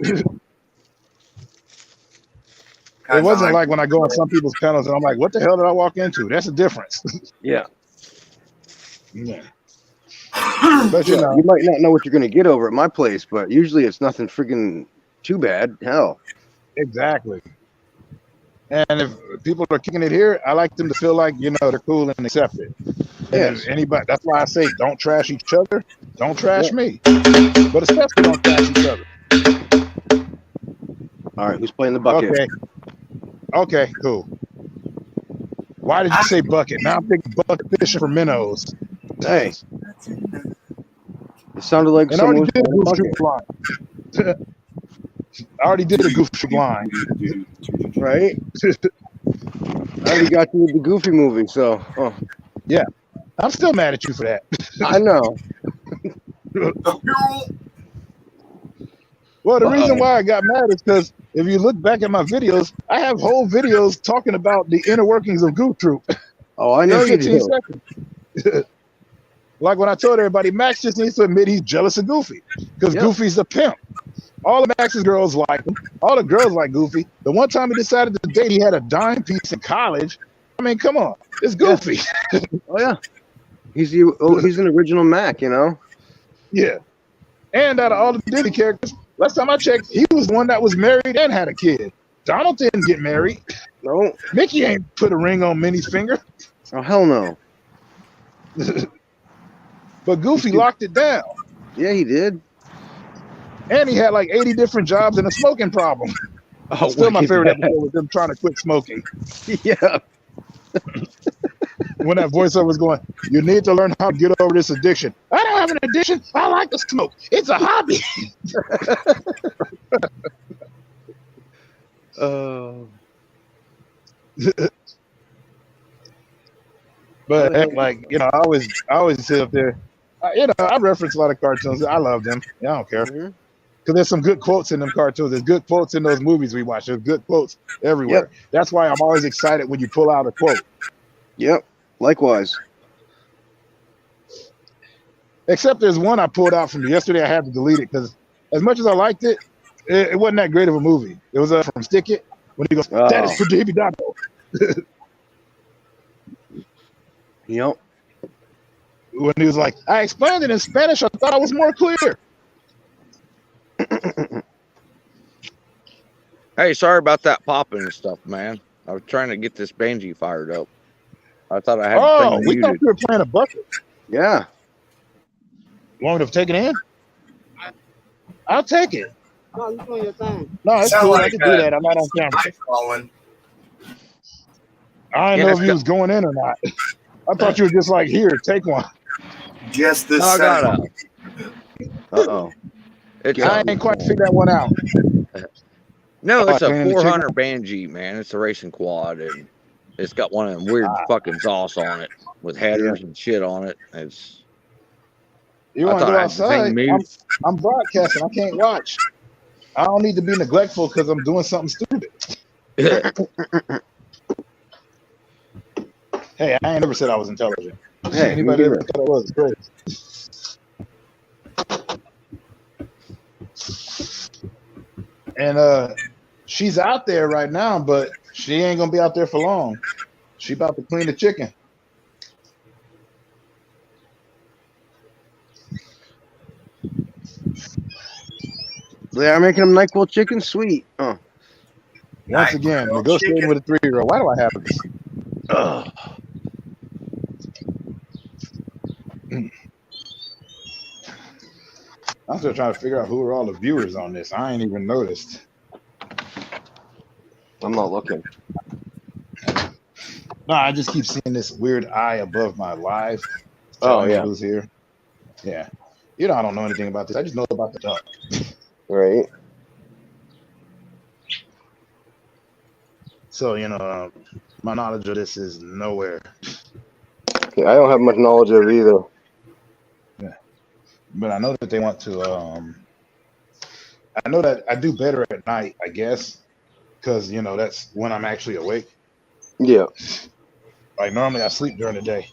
It wasn't like when I go on some people's panels and I'm like, what the hell did I walk into? That's a difference. Yeah. Yeah. But you Yeah, know, you might not know what you're going to get over at my place, but usually it's nothing freaking too bad. Hell. exactly. And if people are kicking it here, I like them to feel like, you know, they're cool and accept it. And Yes. if anybody, that's why I say don't trash each other, don't trash me. But especially don't trash each other. All right, who's playing the bucket? Okay. Okay, cool. Why did you say bucket? Now I'm thinking bucket fishing for minnows. Hey. It sounded like And I someone already was did a playing goof the shoot blind. I already did a goof shoot blind. bucket, right? I already got you with the Goofy movie, so. Oh. I'm still mad at you for that. I know. Well, the reason why I got mad is because if you look back at my videos, I have whole videos talking about the inner workings of Goof Troop Oh, I know in you 15 do. seconds. Like when I told everybody, Max just needs to admit he's jealous of Goofy because Yep. Goofy's a pimp. All of Max's girls like him. All the girls like Goofy. The one time he decided to date, he had a dime piece in college. I mean, come on, it's Goofy. Oh, yeah. He's an original Mac, you know? Yeah. And out of all the Disney characters, last time I checked, he was the one that was married and had a kid. Donald didn't get married. No. Mickey ain't put a ring on Minnie's finger. Oh, hell no. But Goofy locked it down. Yeah, he did. And he had like 80 different jobs and a smoking problem. Oh, Still my wicked favorite bad. episode was them trying to quit smoking. Yeah. When that voiceover was going, you need to learn how to get over this addiction. I don't have an addiction. I like to smoke. It's a hobby. But heck, like, you know, I always sit up there. You know, I reference a lot of cartoons. I love them. I don't care. Mhm. Because there's some good quotes in them cartoons. There's good quotes in those movies we watch. There's good quotes everywhere. That's why I'm always excited when you pull out a quote. Yep. Likewise. Except There's one I pulled out from yesterday. I had to delete it because as much as I liked it, it wasn't that great of a movie. It was from Stick It when he goes, "That is for Davey Dotto." Yep. When he was like, "I explained it in Spanish. I thought I was more clear." Hey, sorry about that popping and stuff, man. I was trying to get this Benji fired up. I thought I had Oh, the thing we thought muted. we were playing a bucket. Yeah. Want me to take it in? I'll take it. No, you doing your thing. No, it's Sound cool. I like can do that. I'm not on camera. Hi, Colin. I didn't Yeah, know it's if you was going in or not. I thought you were just like, here, take one. Just this No, I got second. a. Uh-oh. It's I ain't quite figured that one out. No, Oh, it's a cleaning the chicken? 400 Banshee, man. It's a racing quad, and it's got one of them weird fucking exhausts on it with headers and shit on it. It's. You I want to thought go I had the outside? same move. I'm broadcasting. I can't watch. I don't need to be neglectful because I'm doing something stupid. Hey, I ain't never said I was intelligent. Hey, Anybody me ever neither. thought I was crazy. And she's out there right now, but she ain't gonna be out there for long. She about to clean the chicken. They are making them NyQuil chicken sweet. Oh. Once again, Well, negotiating chicken. with a 3-year-old. Why do I have this? Ugh. I'm still trying to figure out who are all the viewers on this. I ain't even noticed. I'm not looking. No, I just keep seeing this weird eye above my live Oh, telling me yeah. who's here. Yeah. You know, I don't know anything about this. I just know about the duck. Right. So, my knowledge of this is nowhere. Yeah, I don't have much knowledge of it either. Yeah. But I know that they want to, I know that I do better at night, I guess, because, that's when I'm actually awake. Yeah. Like, normally I sleep during the day.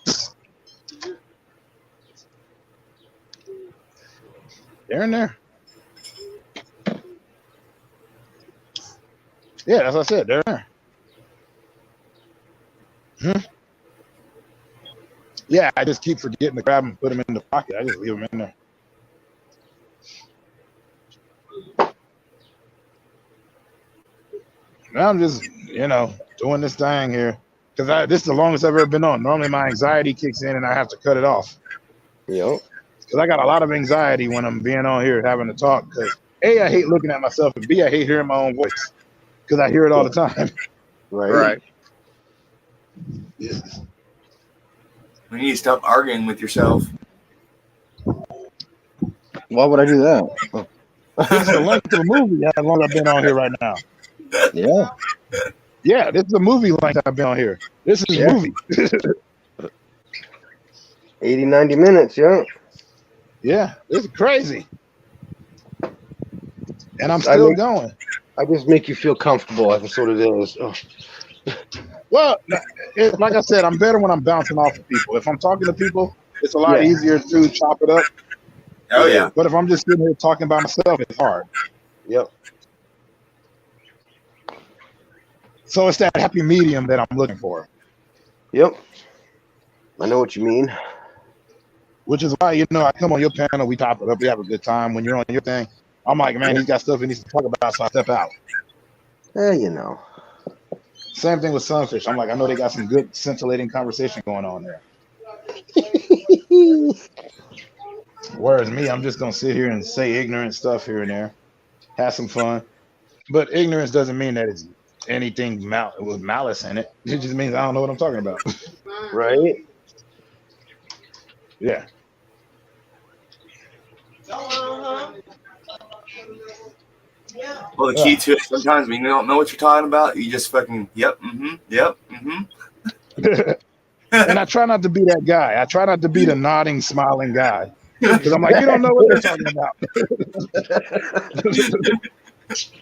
They're in there. Yeah, as I said, they're there. Yeah, I just keep forgetting to grab them and put them in the pocket. I just leave them in there. Now I'm just, doing this thing here. Because this is the longest I've ever been on. Normally my anxiety kicks in and I have to cut it off. Yep. Because I got a lot of anxiety when I'm being on here having to talk. Because A, I hate looking at myself, and B, I hate hearing my own voice. Because I hear it all the time. Right. Yeah. You need to stop arguing with yourself. Why would I do that? Oh. This is the length of a movie as long as I've been on here right now. Yeah. Yeah, this is a movie length I've been on here. This is movie. 80, 90 minutes, yeah. Yeah, this is crazy. And I'm still going. I just make you feel comfortable. That's what it is. Oh. Well, like I said, I'm better when I'm bouncing off of people. If I'm talking to people, it's a lot easier to chop it up. Oh, yeah. But if I'm just sitting here talking by myself, it's hard. Yep. So it's that happy medium that I'm looking for. Yep. I know what you mean. Which is why, I come on your panel, we top it up, we have a good time. When you're on your thing, I'm like, man, he's got stuff he needs to talk about, so I step out. Same thing with Sunfish. I'm like, I know they got some good scintillating conversation going on there. Whereas me, I'm just gonna sit here and say ignorant stuff here and there, have some fun. But ignorance doesn't mean that it's anything with malice in it. It just means I don't know what I'm talking about. Right? Yeah. Well, the key to it, sometimes when you don't know what you're talking about, you just fucking, yep, yep, And I try not to be that guy. I try not to be the nodding, smiling guy. Because I'm like, you don't know what they're talking about.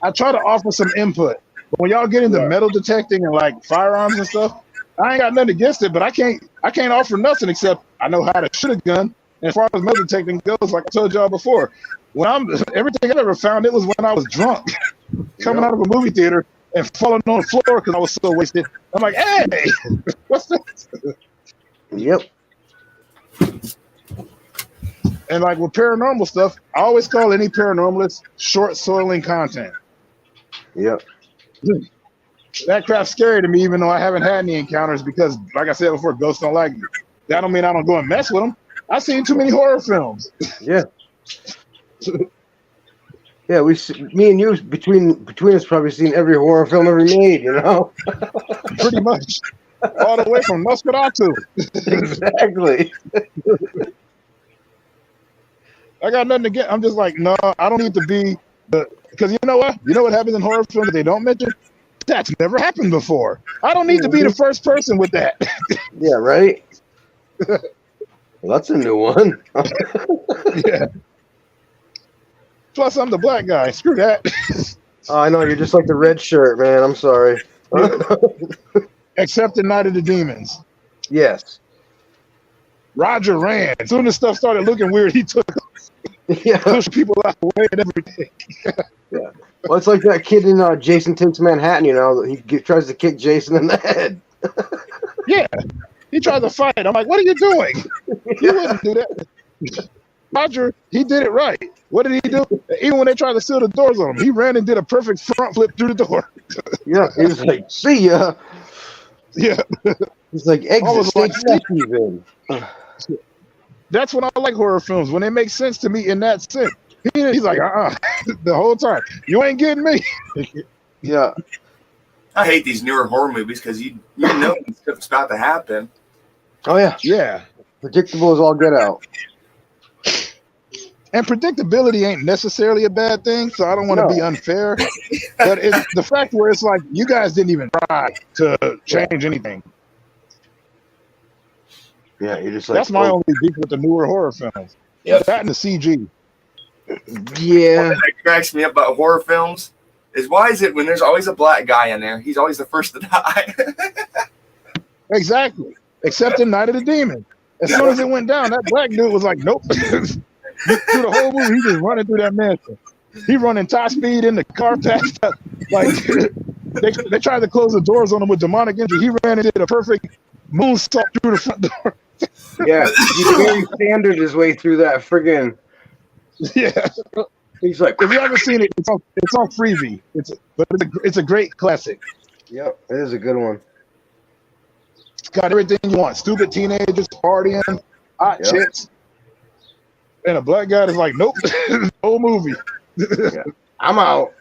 I try to offer some input. But when y'all get into metal detecting and like firearms and stuff, I ain't got nothing against it, but I can't offer nothing except I know how to shoot a gun. And as far as metal detecting goes, like I told y'all before, everything I ever found, it was when I was drunk, coming out of a movie theater and falling on the floor because I was so wasted. I'm like, hey, what's this? Yep. And like with paranormal stuff, I always call any paranormalist short soiling content. Yep. That crap's scary to me, even though I haven't had any encounters because, like I said before, ghosts don't like me. That don't mean I don't go and mess with them. I've seen too many horror films. Yeah. Yeah, me and you between us probably seen every horror film ever made, Pretty much. All the way from Nosferatu. Exactly. I got nothing to get. I'm just like, no, I don't need to be Because you know what? You know what happens in horror films that they don't mention? That's never happened before. I don't need to be the first person with that. Yeah, right? Well, that's a new one. Yeah. Plus, I'm the black guy. Screw that. Oh, I know, you're just like the red shirt, man. I'm sorry. Except in Night of the Demons. Yes. Roger ran. As soon as stuff started looking weird, he took Yeah. pushed people out the way and everything. Well, it's like that kid in Jason Takes Manhattan, you know, tries to kick Jason in the head. Yeah. He tried to fight. I'm like, what are you doing? You wouldn't do that. Roger, he did it right. What did he do? Even when they tried to seal the doors on him, he ran and did a perfect front flip through the door. Yeah, he was like, see ya. Yeah. He's like, exit Almost like stage left even. That's when I like horror films, when they make sense to me in that sense. He's like, the whole time. You ain't getting me. Yeah. I hate these newer horror movies because you know stuff's about to happen. Oh, yeah. Yeah. Predictable as all get out. And predictability ain't necessarily a bad thing, so I don't want to be unfair. But it's the fact where it's like, you guys didn't even try to change anything. Yeah, you're just like, That's my only beef with the newer horror films. Yep. That and the CG. Yeah. What cracks me up about horror films is why is it when there's always a black guy in there, he's always the first to die? Exactly. Except in Night of the Demon. As soon as it went down, that black dude was like, nope. Through the whole movie, he just running through that mansion. He running top speed in the car past up. Like they tried to close the doors on him with demonic energy. He ran and did a perfect moonsault through the front door. Yeah, he's very standard his way through that friggin'. Yeah. He's like, If you haven't seen it, it's on Freevee. It's a great classic. yep, it is a good one. It's got everything you want. Stupid teenagers partying, hot chicks. And a black guy is like, nope, whole movie. I'm out.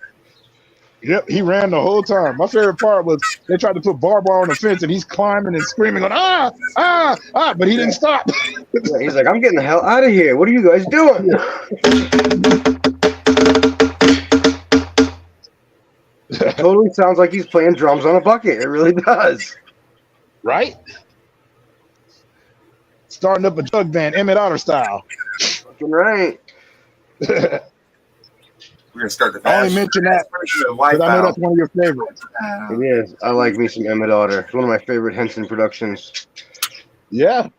Yep, he ran the whole time. My favorite part was they tried to put barbed wire on the fence and he's climbing and screaming, going, but he didn't stop. Yeah, he's like, I'm getting the hell out of here. What are you guys doing? It totally sounds like he's playing drums on a bucket. It really does. Right? Starting up a jug band, Emmett Otter style. Fucking right. We're gonna start the I only mention that because I know that's one of your favorites. It is. I like me some Emmett Otter. It's one of my favorite Henson productions. Yeah.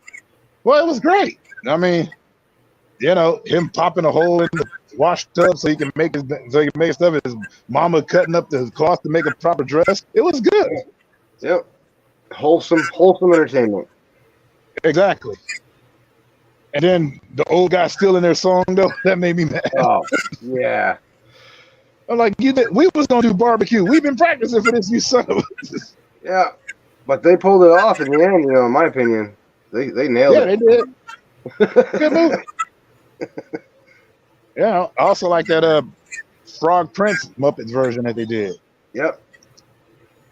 Well, it was great. I mean, you know, him popping a hole in the wash tub so he can make his stuff. His mama cutting up the cloth to make a proper dress. It was good. Yep. Wholesome entertainment. Exactly. And then the old guy stealing their song though, that made me mad. Oh, yeah. I'm like, we was gonna do barbecue. We've been practicing for this, you son of a. Yeah. But they pulled it off in the end, you know, in my opinion. They nailed Yeah, it. they did. Good movie. Yeah, I also like that Frog Prince Muppets version that they did. Yep.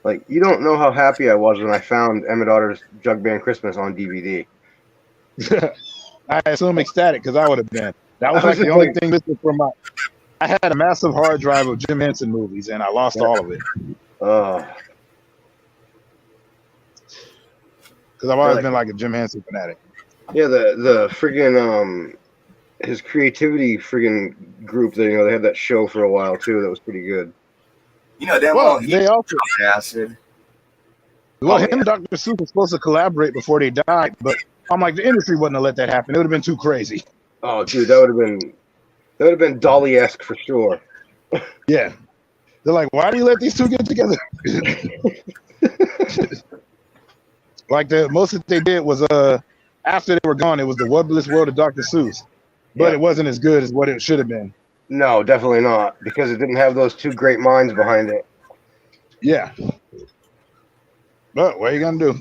Like, you don't know how happy I was when I found Emmett Otter's Jug Band Christmas on DVD. I assume ecstatic because I would have been. That was like the only thing missing from my. I had a massive hard drive of Jim Henson movies and I lost all of it. Oh. Because I've always been like a Jim Henson fanatic. Yeah, the friggin' his creativity friggin' group, they had that show for a while too. That was pretty good. You know, damn Well, well, he they also acid. him and Dr. Seuss were supposed to collaborate before they died, but I'm like, the industry wouldn't have let that happen. It would have been too crazy. Oh, dude, that would have been Dolly-esque for sure. Yeah. They're like, why do you let these two get together? Like the most that they did was after they were gone, it was the Wondrous World of Dr. Seuss. But it wasn't as good as what it should have been. No, definitely not, because it didn't have those two great minds behind it. Yeah. But what are you gonna do?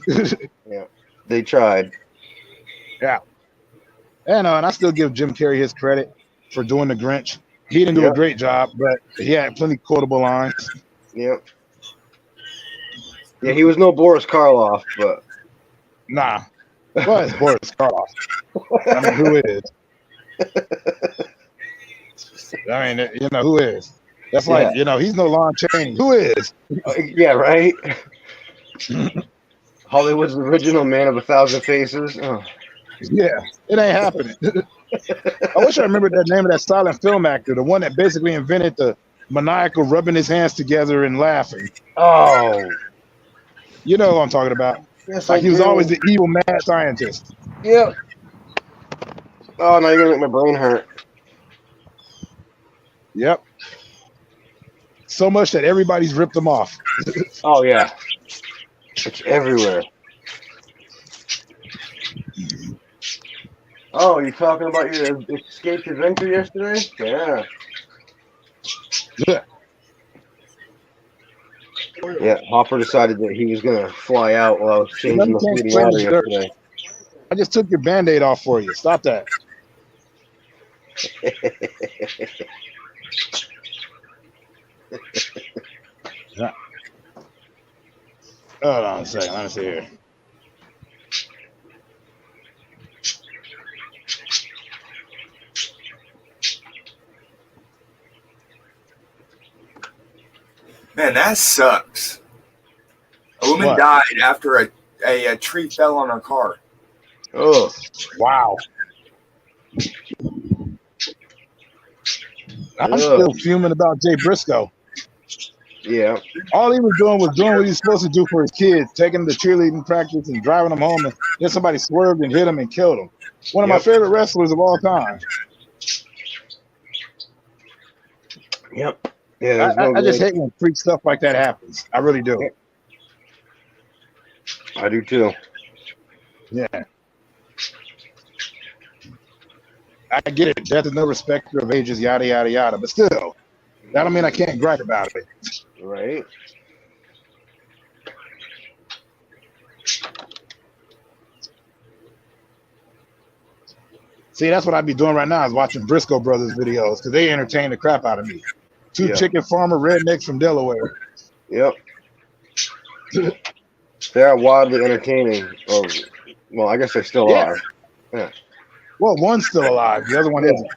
Yeah. They tried. Yeah. And I still give Jim Carrey his credit for doing the Grinch. He didn't do a great job, but he had plenty quotable lines. Yep. Yeah, he was no Boris Karloff, but Nah. What is Boris Karloff? I mean, who is? I mean, who is? That's like, he's no Lon Chaney. Who is? Yeah, right. Hollywood's original Man of 1,000 Faces. Oh. Yeah, it ain't happening. I wish I remembered the name of that silent film actor, the one that basically invented the maniacal rubbing his hands together and laughing. Oh. You know what I'm talking about. Yes, Like I he was do. always the evil mad scientist. Yep. Oh, now you're gonna make my brain hurt. Yep. So much that everybody's ripped them off. Oh yeah. It's everywhere. Oh, you talking about your escaped adventure yesterday? Yeah. Yeah. Yeah, Hopper decided that he was gonna fly out while I was changing the food and water yesterday. I just took your Band-Aid off for you. Stop that. Yeah. Hold on a second. Let me see here. Man, that sucks. A woman What? died after a tree fell on her car. Oh, Wow. I'm still fuming about Jay Briscoe. yeah. All he was doing what he was supposed to do for his kids, taking them to cheerleading practice and driving them home, and then somebody swerved and hit him and killed him. One of my favorite wrestlers of all time. Yep. Yeah, I just hate when freak stuff like that happens. I really do. I do too. Yeah. I get it. Death is no respecter of ages, yada, yada, yada. But still, that don't mean I can't gripe about it. Right. See, that's what I'd be doing right now is watching Briscoe Brothers videos because they entertain the crap out of me. Two chicken farmer rednecks from Delaware. Yep. They are wildly entertaining. Oh, well, I guess they still are. Yeah. Well, one's still alive. The other one isn't.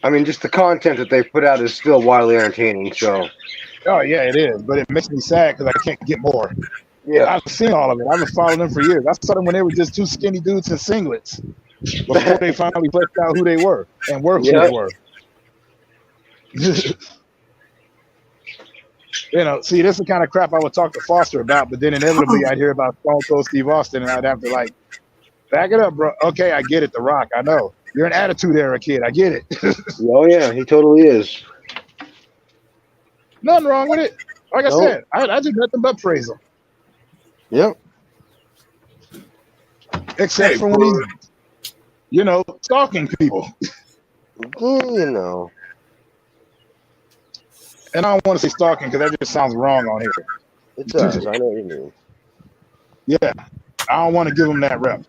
I mean, just the content that they put out is still wildly entertaining. So. Oh, yeah, it is. But it makes me sad because I can't get more. Yeah. I've seen all of it. I've been following them for years. I saw them when they were just two skinny dudes in singlets before they finally fleshed out who they were and who they were. See, this is the kind of crap I would talk to Foster about, but then inevitably I'd hear about Stone Cold Steve Austin and I'd have to back it up, bro. Okay, I get it, The Rock. I know. You're an attitude era kid. I get it. Oh, yeah, he totally is. Nothing wrong with it. Like I said, I do nothing but praise him. Yep. Except for when he's, stalking people. And I don't want to say stalking because that just sounds wrong on here. It does. I know what you mean. Yeah. I don't want to give him that rep.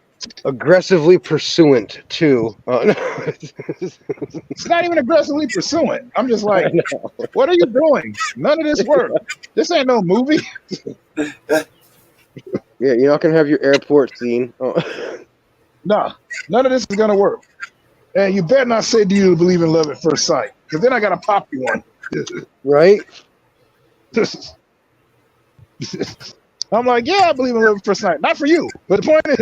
Aggressively pursuant to. It's not even aggressively pursuant. I'm just like, what are you doing? None of this work. This ain't no movie. Yeah, you're not going to have your airport scene. Oh. No, none of this is going to work. And you better not say, do you believe in love at first sight? Because then I got to pop you one. Right? I'm like, yeah, I believe in love at first sight. Not for you. But the point is...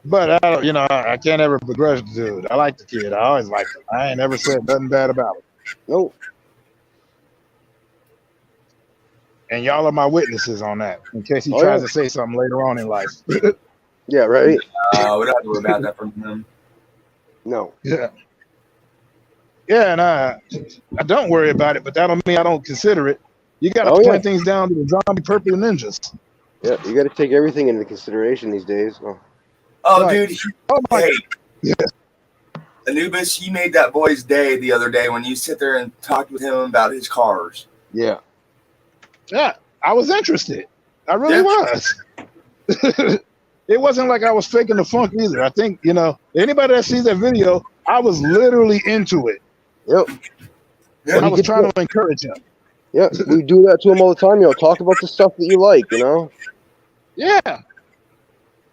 But I can't ever begrudge the dude. I like the kid. I always liked him. I ain't ever said nothing bad about him. Nope. And y'all are my witnesses on that, in case he tries to say something later on in life. Yeah, right? We don't have to worry about that from him. No. Yeah. Yeah, and I don't worry about it, but that don't mean I don't consider it. You got to point things down to the zombie purple ninjas. Yeah, you got to take everything into consideration these days. Oh, dude. Hey. Yeah. Anubis, you made that boy's day the other day when you sit there and talked with him about his cars. Yeah. Yeah, I was interested. I really was. It wasn't like I was faking the funk either. I think, anybody that sees that video, I was literally into it. Yep. Yeah, I was trying to encourage him. Yeah, we do that to him all the time. Talk about the stuff that you like, Yeah.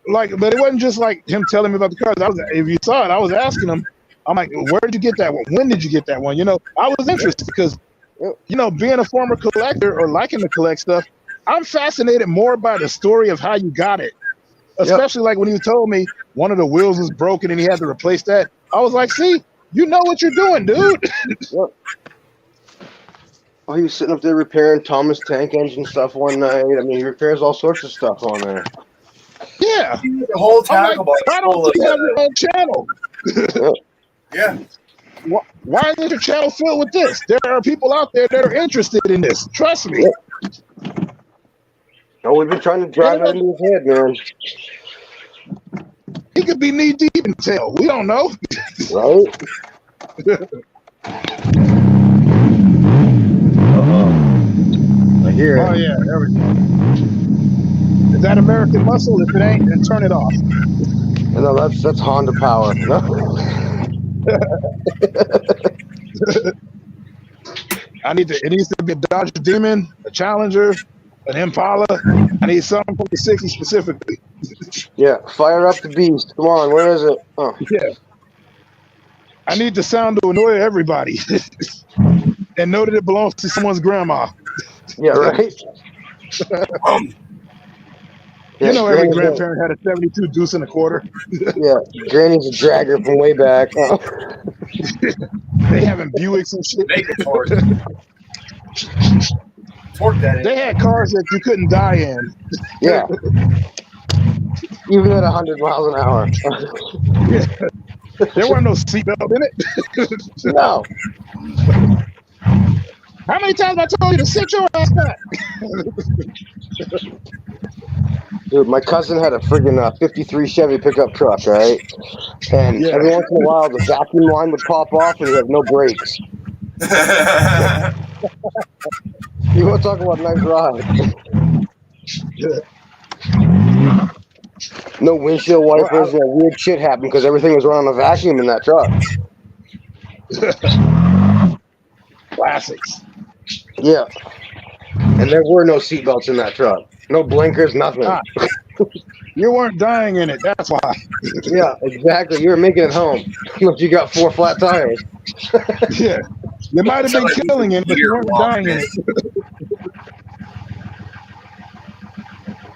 like, but it wasn't just like him telling me about the cars. If you saw it, I was asking him. I'm like, where did you get that one? When did you get that one? You know, I was interested because, you know, being a former collector or liking to collect stuff, I'm fascinated more by the story of how you got it. Especially like when he told me one of the wheels was broken and he had to replace that. I was like, see, you know what you're doing, dude. Yep. Oh, he was sitting up there repairing Thomas tank engine stuff one night. I mean, he repairs all sorts of stuff on there. Yeah. The whole I'm like, tackle box why full don't of you have your own channel? yeah. Why isn't your channel filled with this? There are people out there that are interested in this. Trust me. Oh, we've been trying to drive that into his head, man. He could be knee deep in tail. We don't know. Right? I hear it. Oh yeah, there we go. Is that American muscle? If it ain't, then turn it off. No, that's Honda power. No. It needs to be a Dodge Demon, a Challenger, an Impala. I need something from the 60s specifically. Yeah, fire up the beast. Come on, where is it? Oh. Yeah. I need the sound to annoy everybody. And know that it belongs to someone's grandma. Yeah, right? You know every grandparent had a 72 deuce and a quarter. Yeah, Granny's a dragger from way back. Oh. They having Buicks and shit. Make a torque. Torque that in. They had cars that you couldn't die in. Yeah. Even at 100 miles an hour. There weren't no seatbelt in it. No. How many times I told you to sit your ass back? Dude, my cousin had a friggin' 53 Chevy pickup truck, right? And every once in a while, the vacuum line would pop off and he had no brakes. You want to talk about nice ride? No windshield wipers. Weird shit happened because everything was running on a vacuum in that truck. Classics. Yeah. And there were no seatbelts in that truck. No blinkers, nothing. You weren't dying in it, that's why. Yeah, exactly. You were making it home. You got 4 flat tires. Yeah. You might have been killing it, but you weren't dying in it.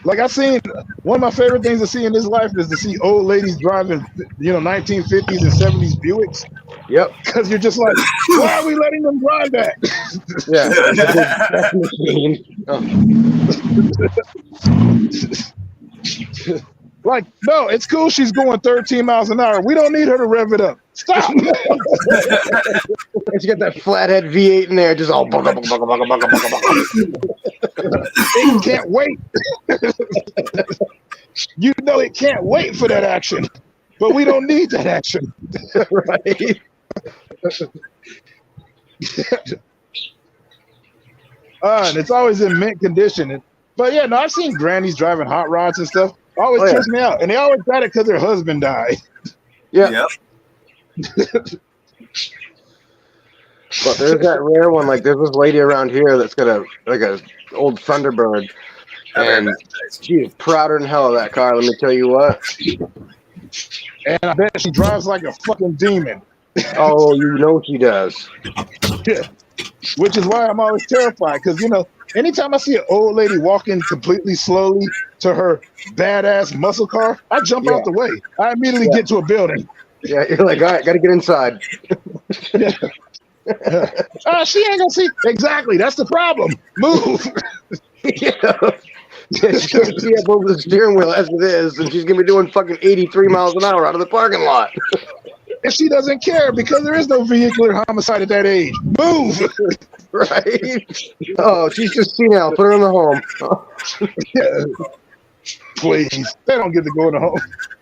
Like I seen, one of my favorite things to see in this life is to see old ladies driving, 1950s and 70s Buicks. Yep. Because you're just like, why are we letting them drive that? Yeah. Like, no, it's cool she's going 13 miles an hour. We don't need her to rev it up. Stop. She got that flathead V8 in there, just all It can't wait. You know it can't wait for that action. But we don't need that action. Right. And it's always in mint condition. But yeah, no, I've seen grannies driving hot rods and stuff. Always trips me out. And they always got it because their husband died. Yeah. But there's that rare one, like there's this lady around here that's got a old Thunderbird. And she is prouder than hell of that car, let me tell you what. And I bet she drives like a fucking demon. Oh, you know she does. Yeah. Which is why I'm always terrified, because anytime I see an old lady walking completely slowly to her badass muscle car, I jump out the way. I immediately get to a building. Yeah, you're like, all right, got to get inside. She ain't gonna see. Exactly, that's the problem. Move. She's gonna see up over the steering wheel as it is, and she's gonna be doing fucking 83 miles an hour out of the parking lot. And she doesn't care because there is no vehicular homicide at that age. Move. Right? Oh, she's just senile. Put her in the home. Please. They don't get to go in the home.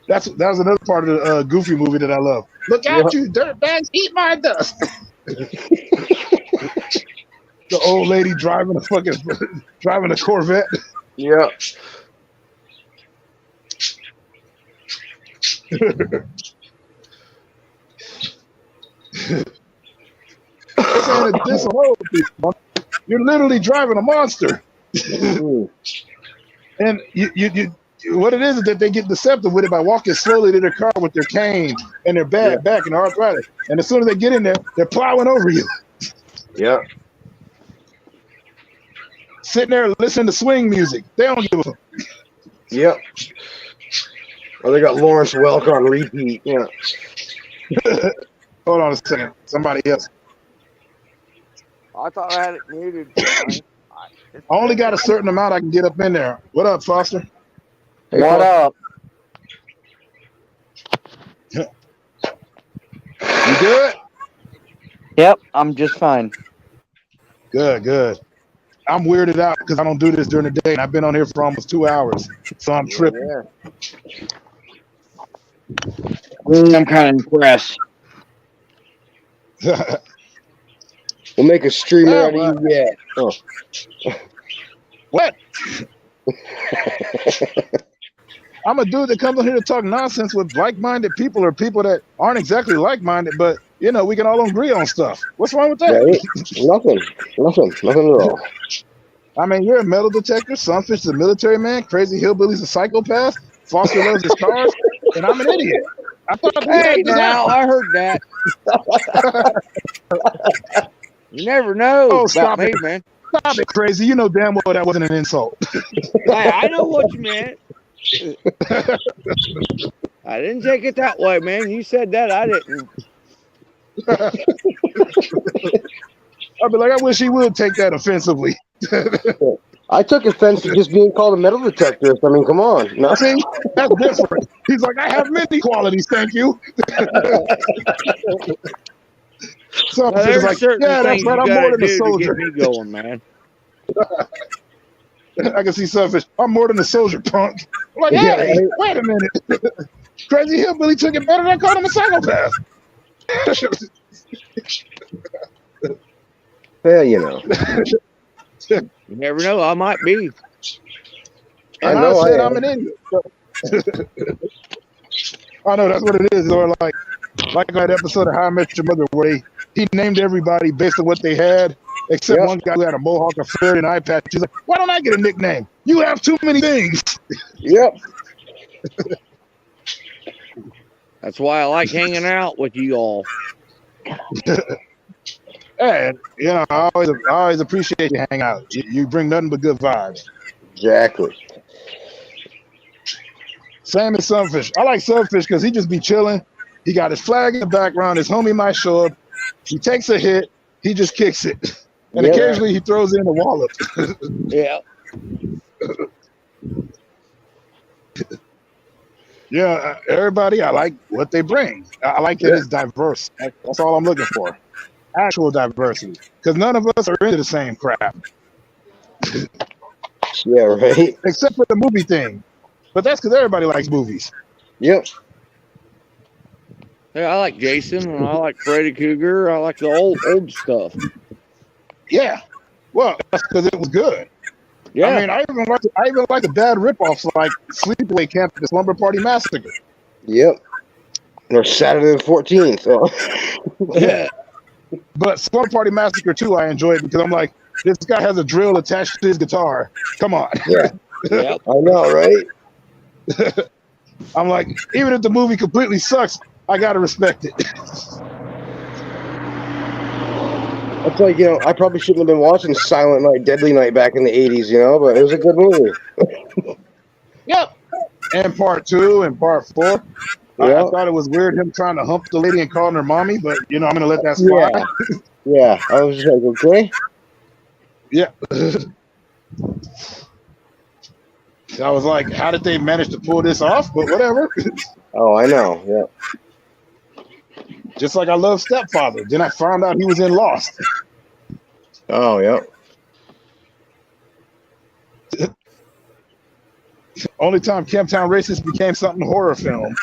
That was another part of the Goofy movie that I love. Look out, you dirtbags, eat my dust. The old lady driving a Corvette. Yeah. You're literally driving a monster. And you what it is that they get deceptive with it by walking slowly to their car with their cane and their bad back and arthritis. And as soon as they get in there, they're plowing over you. Yeah. Sitting there listening to swing music. They don't give a fuck. Yep. Well, they got Lawrence Welk on repeat. Yeah. Hold on a second. Somebody else. I thought I had it muted. I only got a certain amount I can get up in there. What up, Foster? Hey, What Foster. up? You good? Yep, I'm just fine. Good, good. I'm weirded out because I don't do this during the day, and I've been on here for almost 2 hours, so I'm tripping. I'm kind of impressed. We'll make a streamer out of you yet. Oh. What? I'm a dude that comes on here to talk nonsense with like-minded people or people that aren't exactly like-minded, but you know we can all agree on stuff. What's wrong with that? Nothing at all. I mean, you're a metal detector. Sunfish is a military man. Crazy Hillbilly's a psychopath. Foster loves his cars, and I'm an idiot. I thought we Hey, had this now out. I heard that. You never know Oh, about stop me, it. man. Stop it, Crazy. You know damn well that wasn't an insult. Hey, I know what you meant. I didn't take it that way, man. You said that. I didn't. I'd be like, I wish he would take that offensively. I took offense to just being called a metal detector. I mean, come on. No. See, that's different. He's like, I have many qualities, thank you. Some Well, is there's like, certain yeah, that's things right. you I'm gotta more than a do to soldier. get me going, man. I can see Sunfish. I'm more than a soldier, punk. I'm like, Yeah, hey, right. wait a minute. Crazy Hillbilly took it better than I called him a psychopath. Well, you know. You never know. I might be. And I said I'm an idiot. I know that's what it is. Or like that episode of How I Met Your Mother where he named everybody based on what they had, except one guy who had a mohawk, a flared, and eye patch. He's like, why don't I get a nickname? You have too many things. Yep. That's why I like hanging out with you all. And you know, I always appreciate you hang out. You bring nothing but good vibes. Exactly. Same as Sunfish. I like Sunfish because he just be chilling. He got his flag in the background. His homie might show up. He takes a hit. He just kicks it. And occasionally he throws in a wallop. Yeah. Yeah, everybody, I like what they bring. I like that it's diverse. That's all I'm looking for. Actual diversity. Because none of us are into the same crap. Yeah, right. Except for the movie thing. But that's because everybody likes movies. Yep. Yeah, I like Jason and I like Freddy Krueger. I like the old stuff. Yeah. Well, that's because it was good. Yeah. I mean, I even like the bad ripoffs like Sleepaway Camp and the Slumber Party Massacre. Yep. Or Saturday the 14th. Oh. Yeah. But Slumber Party Massacre 2, I enjoyed because I'm like, this guy has a drill attached to his guitar. Come on. Yeah. Yep. I know, right? I'm like, even if the movie completely sucks, I gotta respect it. It's like, you know, I probably shouldn't have been watching Silent Night, Deadly Night back in the 80s, you know, but it was a good movie. Yep. And part 2 and part 4. I thought it was weird him trying to hump the lady and calling her mommy, but you know, I'm gonna let that slide. Yeah. I was just like, okay. Yeah. I was like, how did they manage to pull this off? But whatever. Oh, I know. Yeah. Just like I love Stepfather. Then I found out he was in Lost. Oh, yeah. Only time Camptown Racist became something horror film.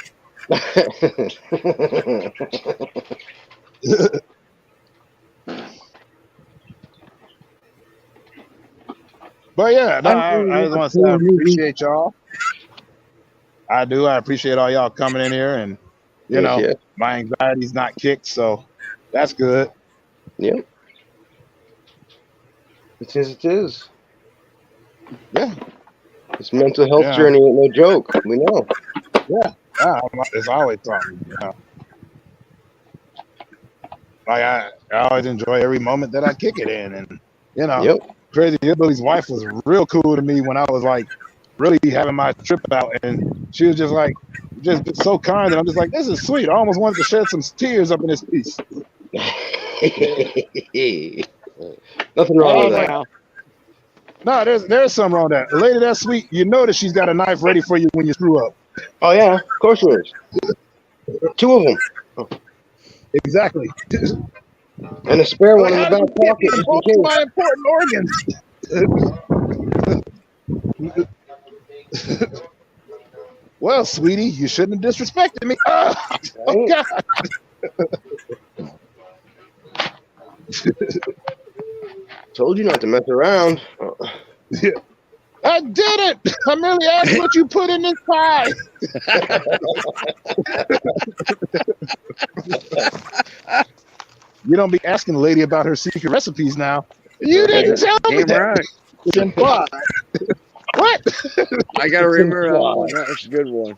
But yeah, no, I just want to say I appreciate y'all. I do. I appreciate all y'all coming in here, and you know, my anxiety's not kicked, so that's good. Yep. It is. Yeah. This mental health Yeah. journey ain't no joke. We know. It's always something. You know? Like I always enjoy every moment that I kick it in, and you know, Yep. Crazy Hillbilly's wife was real cool to me when I was like really having my trip out, and she was just like just so kind, and I'm just like, this is sweet. I almost wanted to shed some tears up in this piece. Nothing wrong Hey with that. now, No, there's something wrong with that. A lady that's sweet, you know that she's got a knife ready for you when you screw up. Oh yeah, of course there is. 2 of them, Exactly. and a spare one Like, in the how back did you pocket get just both in of case. my important organs? Well, sweetie, you shouldn't have disrespected me. Oh Right? God. Told you not to mess around. I did it. I merely asked what you put in this pie. You don't be asking the lady about her secret recipes now. You didn't tell me damn that. right. It's implied. What? I gotta remember that one. That's a good one.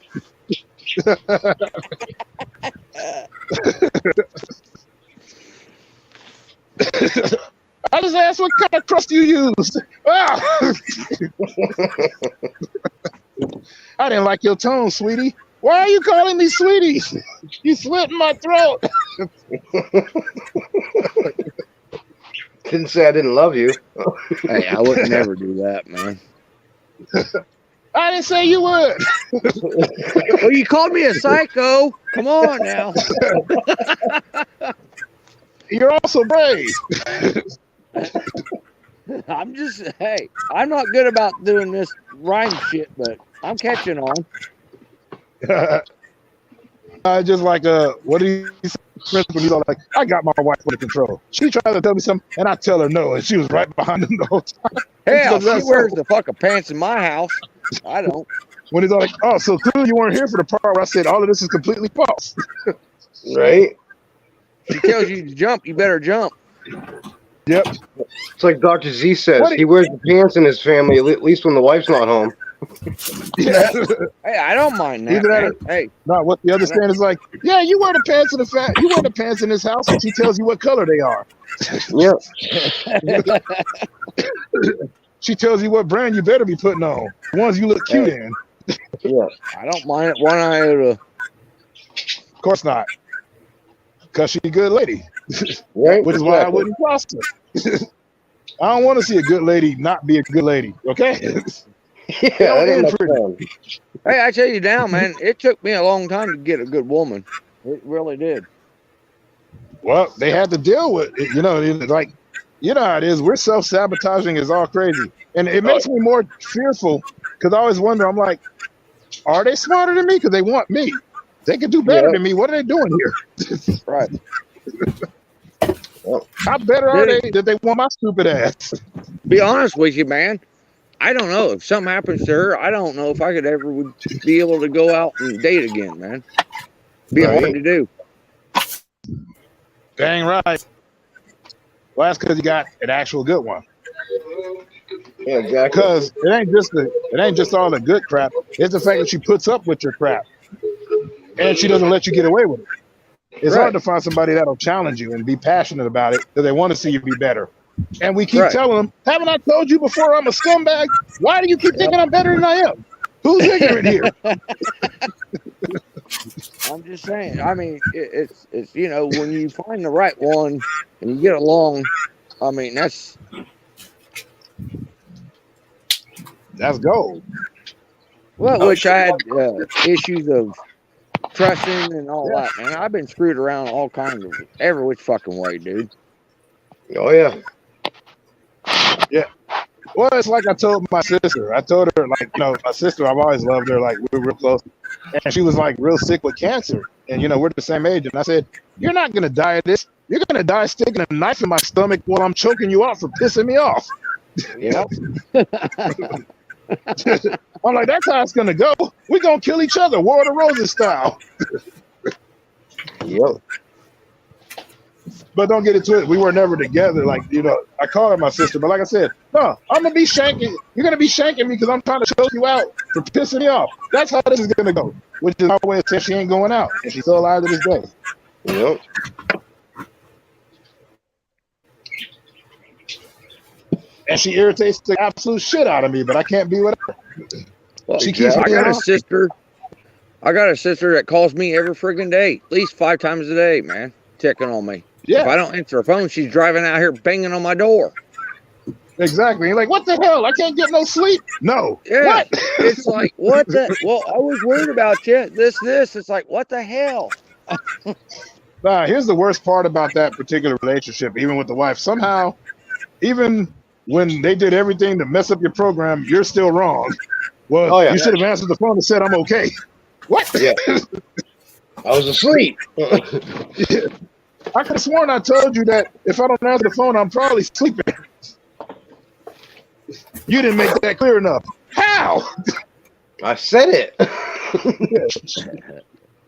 I just asked what kind of crust you used. Ah! I didn't like your tone, sweetie. Why are you calling me sweetie? You slit in my throat. Didn't say I didn't love you. Hey, I would never do that, man. I didn't say you would. Well, you called me a psycho. Come on now. You're also brave. I'm just, hey, I'm not good about doing this rhyme shit, but I'm catching on. Just like what do you say? When he's all like, I got my wife under control. She tried to tell me something, and I tell her no, and she was right behind him the whole time. Hell, Because she that's wears so- the fucking pants in my house. I don't. When he's all like, oh, so clearly you weren't here for the part where I said all of this is completely false. Right? She tells you to jump, you better jump. Yep. It's like Dr. Z says. What- He wears the pants in his family, at least when the wife's not home. Yeah. Hey, I don't mind that, Either that man. or- Hey, No, what the other stand is like, yeah, you wear the pants in the you wear the pants in this house, and she tells you what color they are. Yep. She tells you what brand you better be putting on. The ones you look cute in. Yeah. I don't mind it one iota. Of course not. Because she's a good lady. Right? Which is why I Exactly. wouldn't cross her. I don't want to see a good lady not be a good lady. Okay? Yeah, that ain't much fun. Hey, I tell you now, man, it took me a long time to get a good woman. It really did. Well, they had to deal with it. You know, like, you know how it is. We're self-sabotaging is all crazy. And it makes me more fearful because I always wonder, I'm like, are they smarter than me? Because they want me. They could do better than me. What are they doing here? Right. How better are they that they want my stupid ass? Be honest with you, man. I don't know. If something happens to her, I don't know if I could ever would be able to go out and date again, man. Be hard to do. Dang right. Well, that's because you got an actual good one. Yeah, exactly. Because it ain't just all the good crap. It's the fact that she puts up with your crap, and she doesn't let you get away with it. It's hard to find somebody that'll challenge you and be passionate about it because they want to see you be better. And we keep telling them, haven't I told you before I'm a scumbag? Why do you keep thinking I'm better than I am? Who's ignorant here? I'm just saying. I mean, it's you know, when you find the right one and you get along, I mean, that's gold. Well, which I had issues of trusting and all that, man. I've been screwed around all kinds of every which fucking way, dude. Oh yeah. Yeah. Well, it's like I told my sister. I told her, like, you know, my sister, I've always loved her. Like, we were real close. And she was, like, real sick with cancer. And, you know, we're the same age. And I said, you're not going to die of this. You're going to die sticking a knife in my stomach while I'm choking you out for pissing me off. Yeah. I'm like, that's how it's going to go. We're going to kill each other, War of the Roses style. Yep. But don't get into it. We were never together. Like, you know, I call her my sister, but like I said, no, I'm gonna be shanking. You're gonna be shanking me because I'm trying to choke you out for pissing me off. That's how this is gonna go. Which is my way of saying she ain't going out, and she's still alive to this day. Yep. And she irritates the absolute shit out of me, but I can't be with her. Well, She keeps I me got a on. sister. I got a sister that calls me every friggin' day, at least 5 times a day, man, checking on me. Yeah. If I don't answer her phone, she's driving out here banging on my door. Exactly. You're like, what the hell? I can't get no sleep. No. Yeah. What? It's like, what the? Well, I was worried about you. This. It's like, what the hell? Nah, here's the worst part about that particular relationship, even with the wife. Somehow, even when they did everything to mess up your program, you're still wrong. Well, Oh, yeah. you should have answered the phone and said, I'm okay. What? Yeah. I was asleep. I could have sworn I told you that if I don't answer the phone, I'm probably sleeping. You didn't make that clear enough. How? I said it.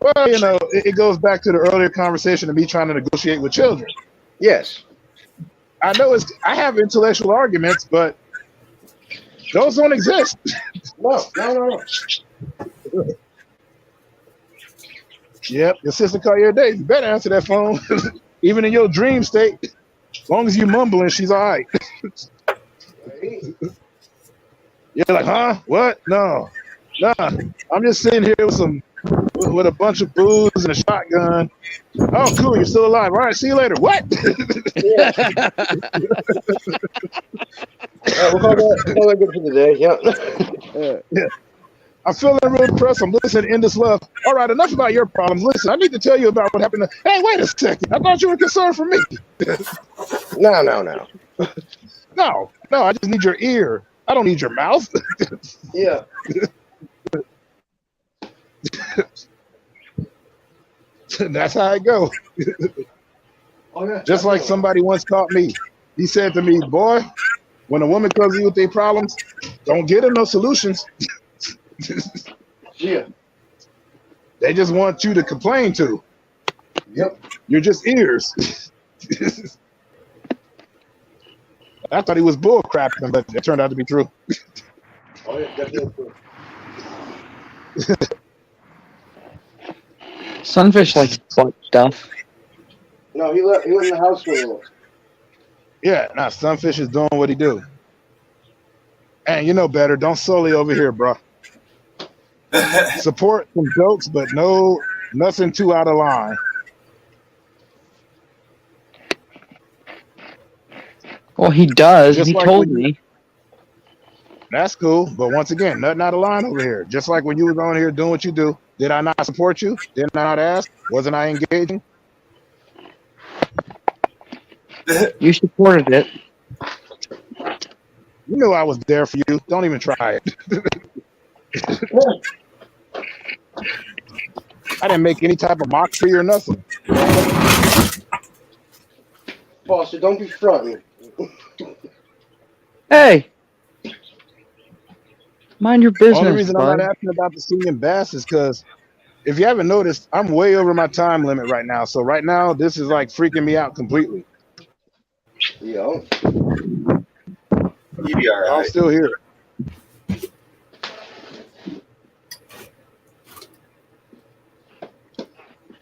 Well, you know, it goes back to the earlier conversation of me trying to negotiate with children. Yes. I know I have intellectual arguments, but those don't exist. No. Yep, your sister call you every day. You better answer that phone. Even in your dream state. As long as you mumbling, she's all right. You're like, huh? What? No. Nah. I'm just sitting here with a bunch of booze and a shotgun. Oh, cool. You're still alive. All right. See you later. What? We'll call that good for the day. Yeah. I'm feeling real depressed. I'm listening to Endless Love. All right. Enough about your problems. Listen, I need to tell you about what happened. Hey, wait a second. I thought you were concerned for me. No. No. I just need your ear. I don't need your mouth. Yeah. That's how it goes. Oh, yeah. Just like somebody once taught me. He said to me, boy, when a woman comes to you with their problems, don't get her no solutions. Yeah. They just want you to complain to. Yep. You're just ears. I thought he was bull crapping, but it turned out to be true. Oh, yeah, definitely. Sunfish likes butt stuff. No, he went in the house for a little. Yeah, nah, Sunfish is doing what he do. And you know better. Don't sully over here, bro. Support some jokes, but nothing too out of line. Well, he does. Just He like told when- me. That's cool, but once again, nothing out of line over here. Just like when you was on here doing what you do, did I not support you? Did I not ask? Wasn't I engaging? You supported it. You knew I was there for you. Don't even try it. I didn't make any type of mockery or nothing. Foster, don't be fronting. Hey, mind your The business, only reason I'm bud. not asking about the singing bass is because if you haven't noticed, I'm way over my time limit right now. So right now, this is like freaking me out completely. Yeah. You be all I'm right. still here.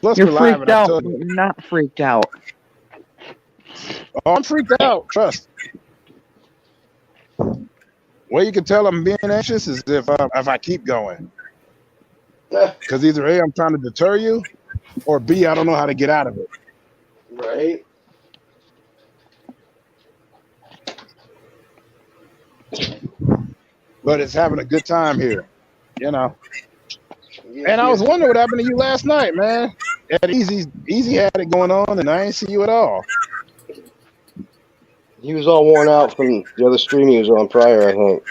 Plus, You're we're live, freaked and I out, told but you. you're not freaked out. Oh, I'm freaked out. Trust. Way you can tell I'm being anxious is if I keep going. Because either A, I'm trying to deter you, or B, I don't know how to get out of it. Right. But it's having a good time here, you know. Yeah, And I was wondering what happened to you last night, man. At Easy had it going on, and I ain't see you at all. He was all worn out from the other stream he was on prior, I think.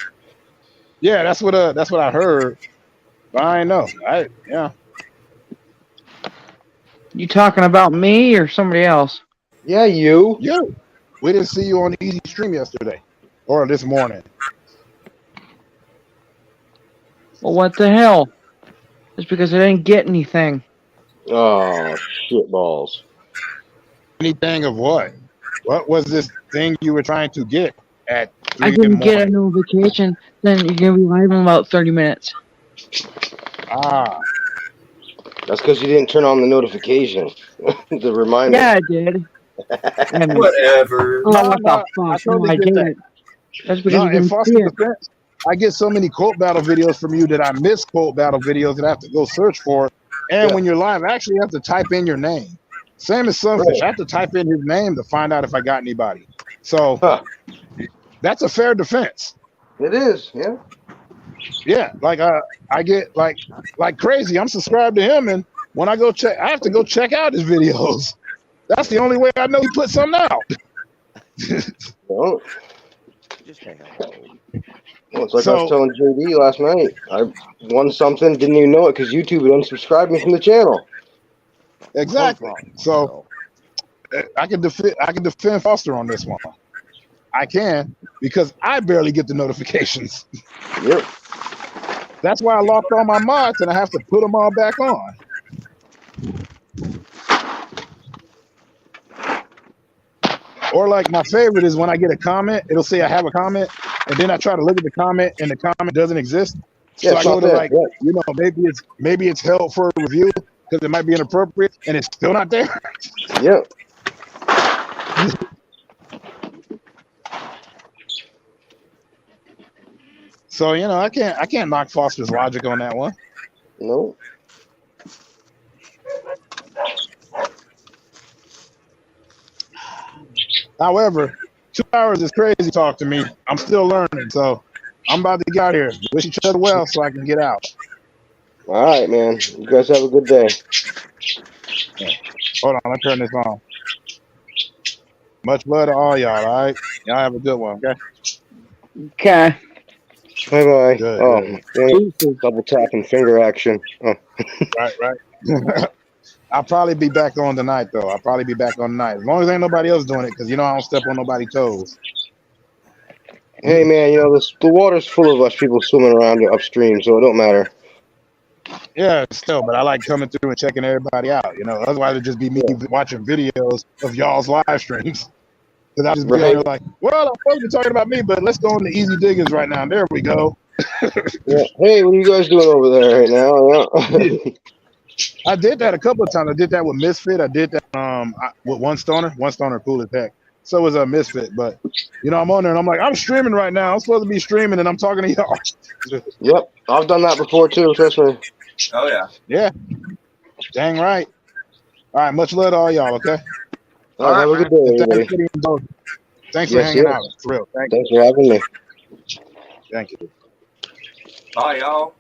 Yeah, that's what I heard. But I ain't know. Yeah. You talking about me or somebody else? Yeah, you. You. We didn't see you on the Easy stream yesterday or this morning. Well, what the hell? It's because I didn't get anything. Oh, shit balls. Anything of what? What was this thing you were trying to get at I 3 in the didn't get a morning? notification. Then you're gonna be live in about 30 minutes. Ah, That's because you didn't turn on the notification, the reminder. Yeah, I did. I mean, Whatever. oh, no, what no, the I fuck? No, totally I get that. didn't. That's because No, you in didn't see Foster's it. defense, I get so many quote battle videos from you that I miss quote battle videos that I have to go search for. And Yeah. when you're live, I actually have to type in your name. Same as Sunfish. Right. I have to type in his name to find out if I got anybody. So Huh. that's a fair defense. It is, yeah. Yeah, like I get like crazy. I'm subscribed to him, and when I go check, I have to go check out his videos. That's the only way I know he put something out. Well, Just say hello. well, it's like I So- was telling JD last night. I won something, didn't even know it because YouTube had unsubscribed me from the channel. Exactly. So I can defend Foster on this one. I can because I barely get the notifications. Yep. That's why I lost all my mods and I have to put them all back on. Or like my favorite is when I get a comment, it'll say I have a comment, and then I try to look at the comment and the comment doesn't exist. So Yeah, I it's go not to there. like, Yeah. you know, maybe it's held for a review because it might be inappropriate and it's still not there. Yep. So, you know, I can't knock Foster's logic on that one. No. However, 2 hours is crazy talk to me. I'm still learning, so I'm about to get out here. Wish each other well so I can get out. All right, man. You guys have a good day. Hold on, let's turn this on. Much love to all y'all, all right? Y'all have a good one, okay? Okay. Bye bye. Good, Oh, good. yeah, double tapping finger action. Oh. Right. I'll probably be back on tonight, though. I'll probably be back on tonight. As long as ain't nobody else doing it, because, you know, I don't step on nobody's toes. Hey, man, you know, the water's full of us people swimming around upstream, so it don't matter. Yeah, still, but I like coming through and checking everybody out, you know? Otherwise, it'd just be me watching videos of y'all's live streams. Because I'll just be Right. on there like, well, I'm supposed to be talking about me, but let's go into Easy Diggers right now. There we go. Yeah. Hey, what are you guys doing over there right now? Yeah. I did that a couple of times. I did that with Misfit. I did that with One Stoner. One Stoner, cool as heck. So was a Misfit, but you know, I'm on there and I'm like, I'm streaming right now. I'm supposed to be streaming and I'm talking to y'all. Yep, I've done that before too. Trust me. Oh yeah. Yeah, dang right. All right, much love to all y'all. Okay. All right, have a good day, And everybody. thanks for Yes, hanging yes. out. For real. Thank Thanks for having me. you. Thank you. Bye, y'all.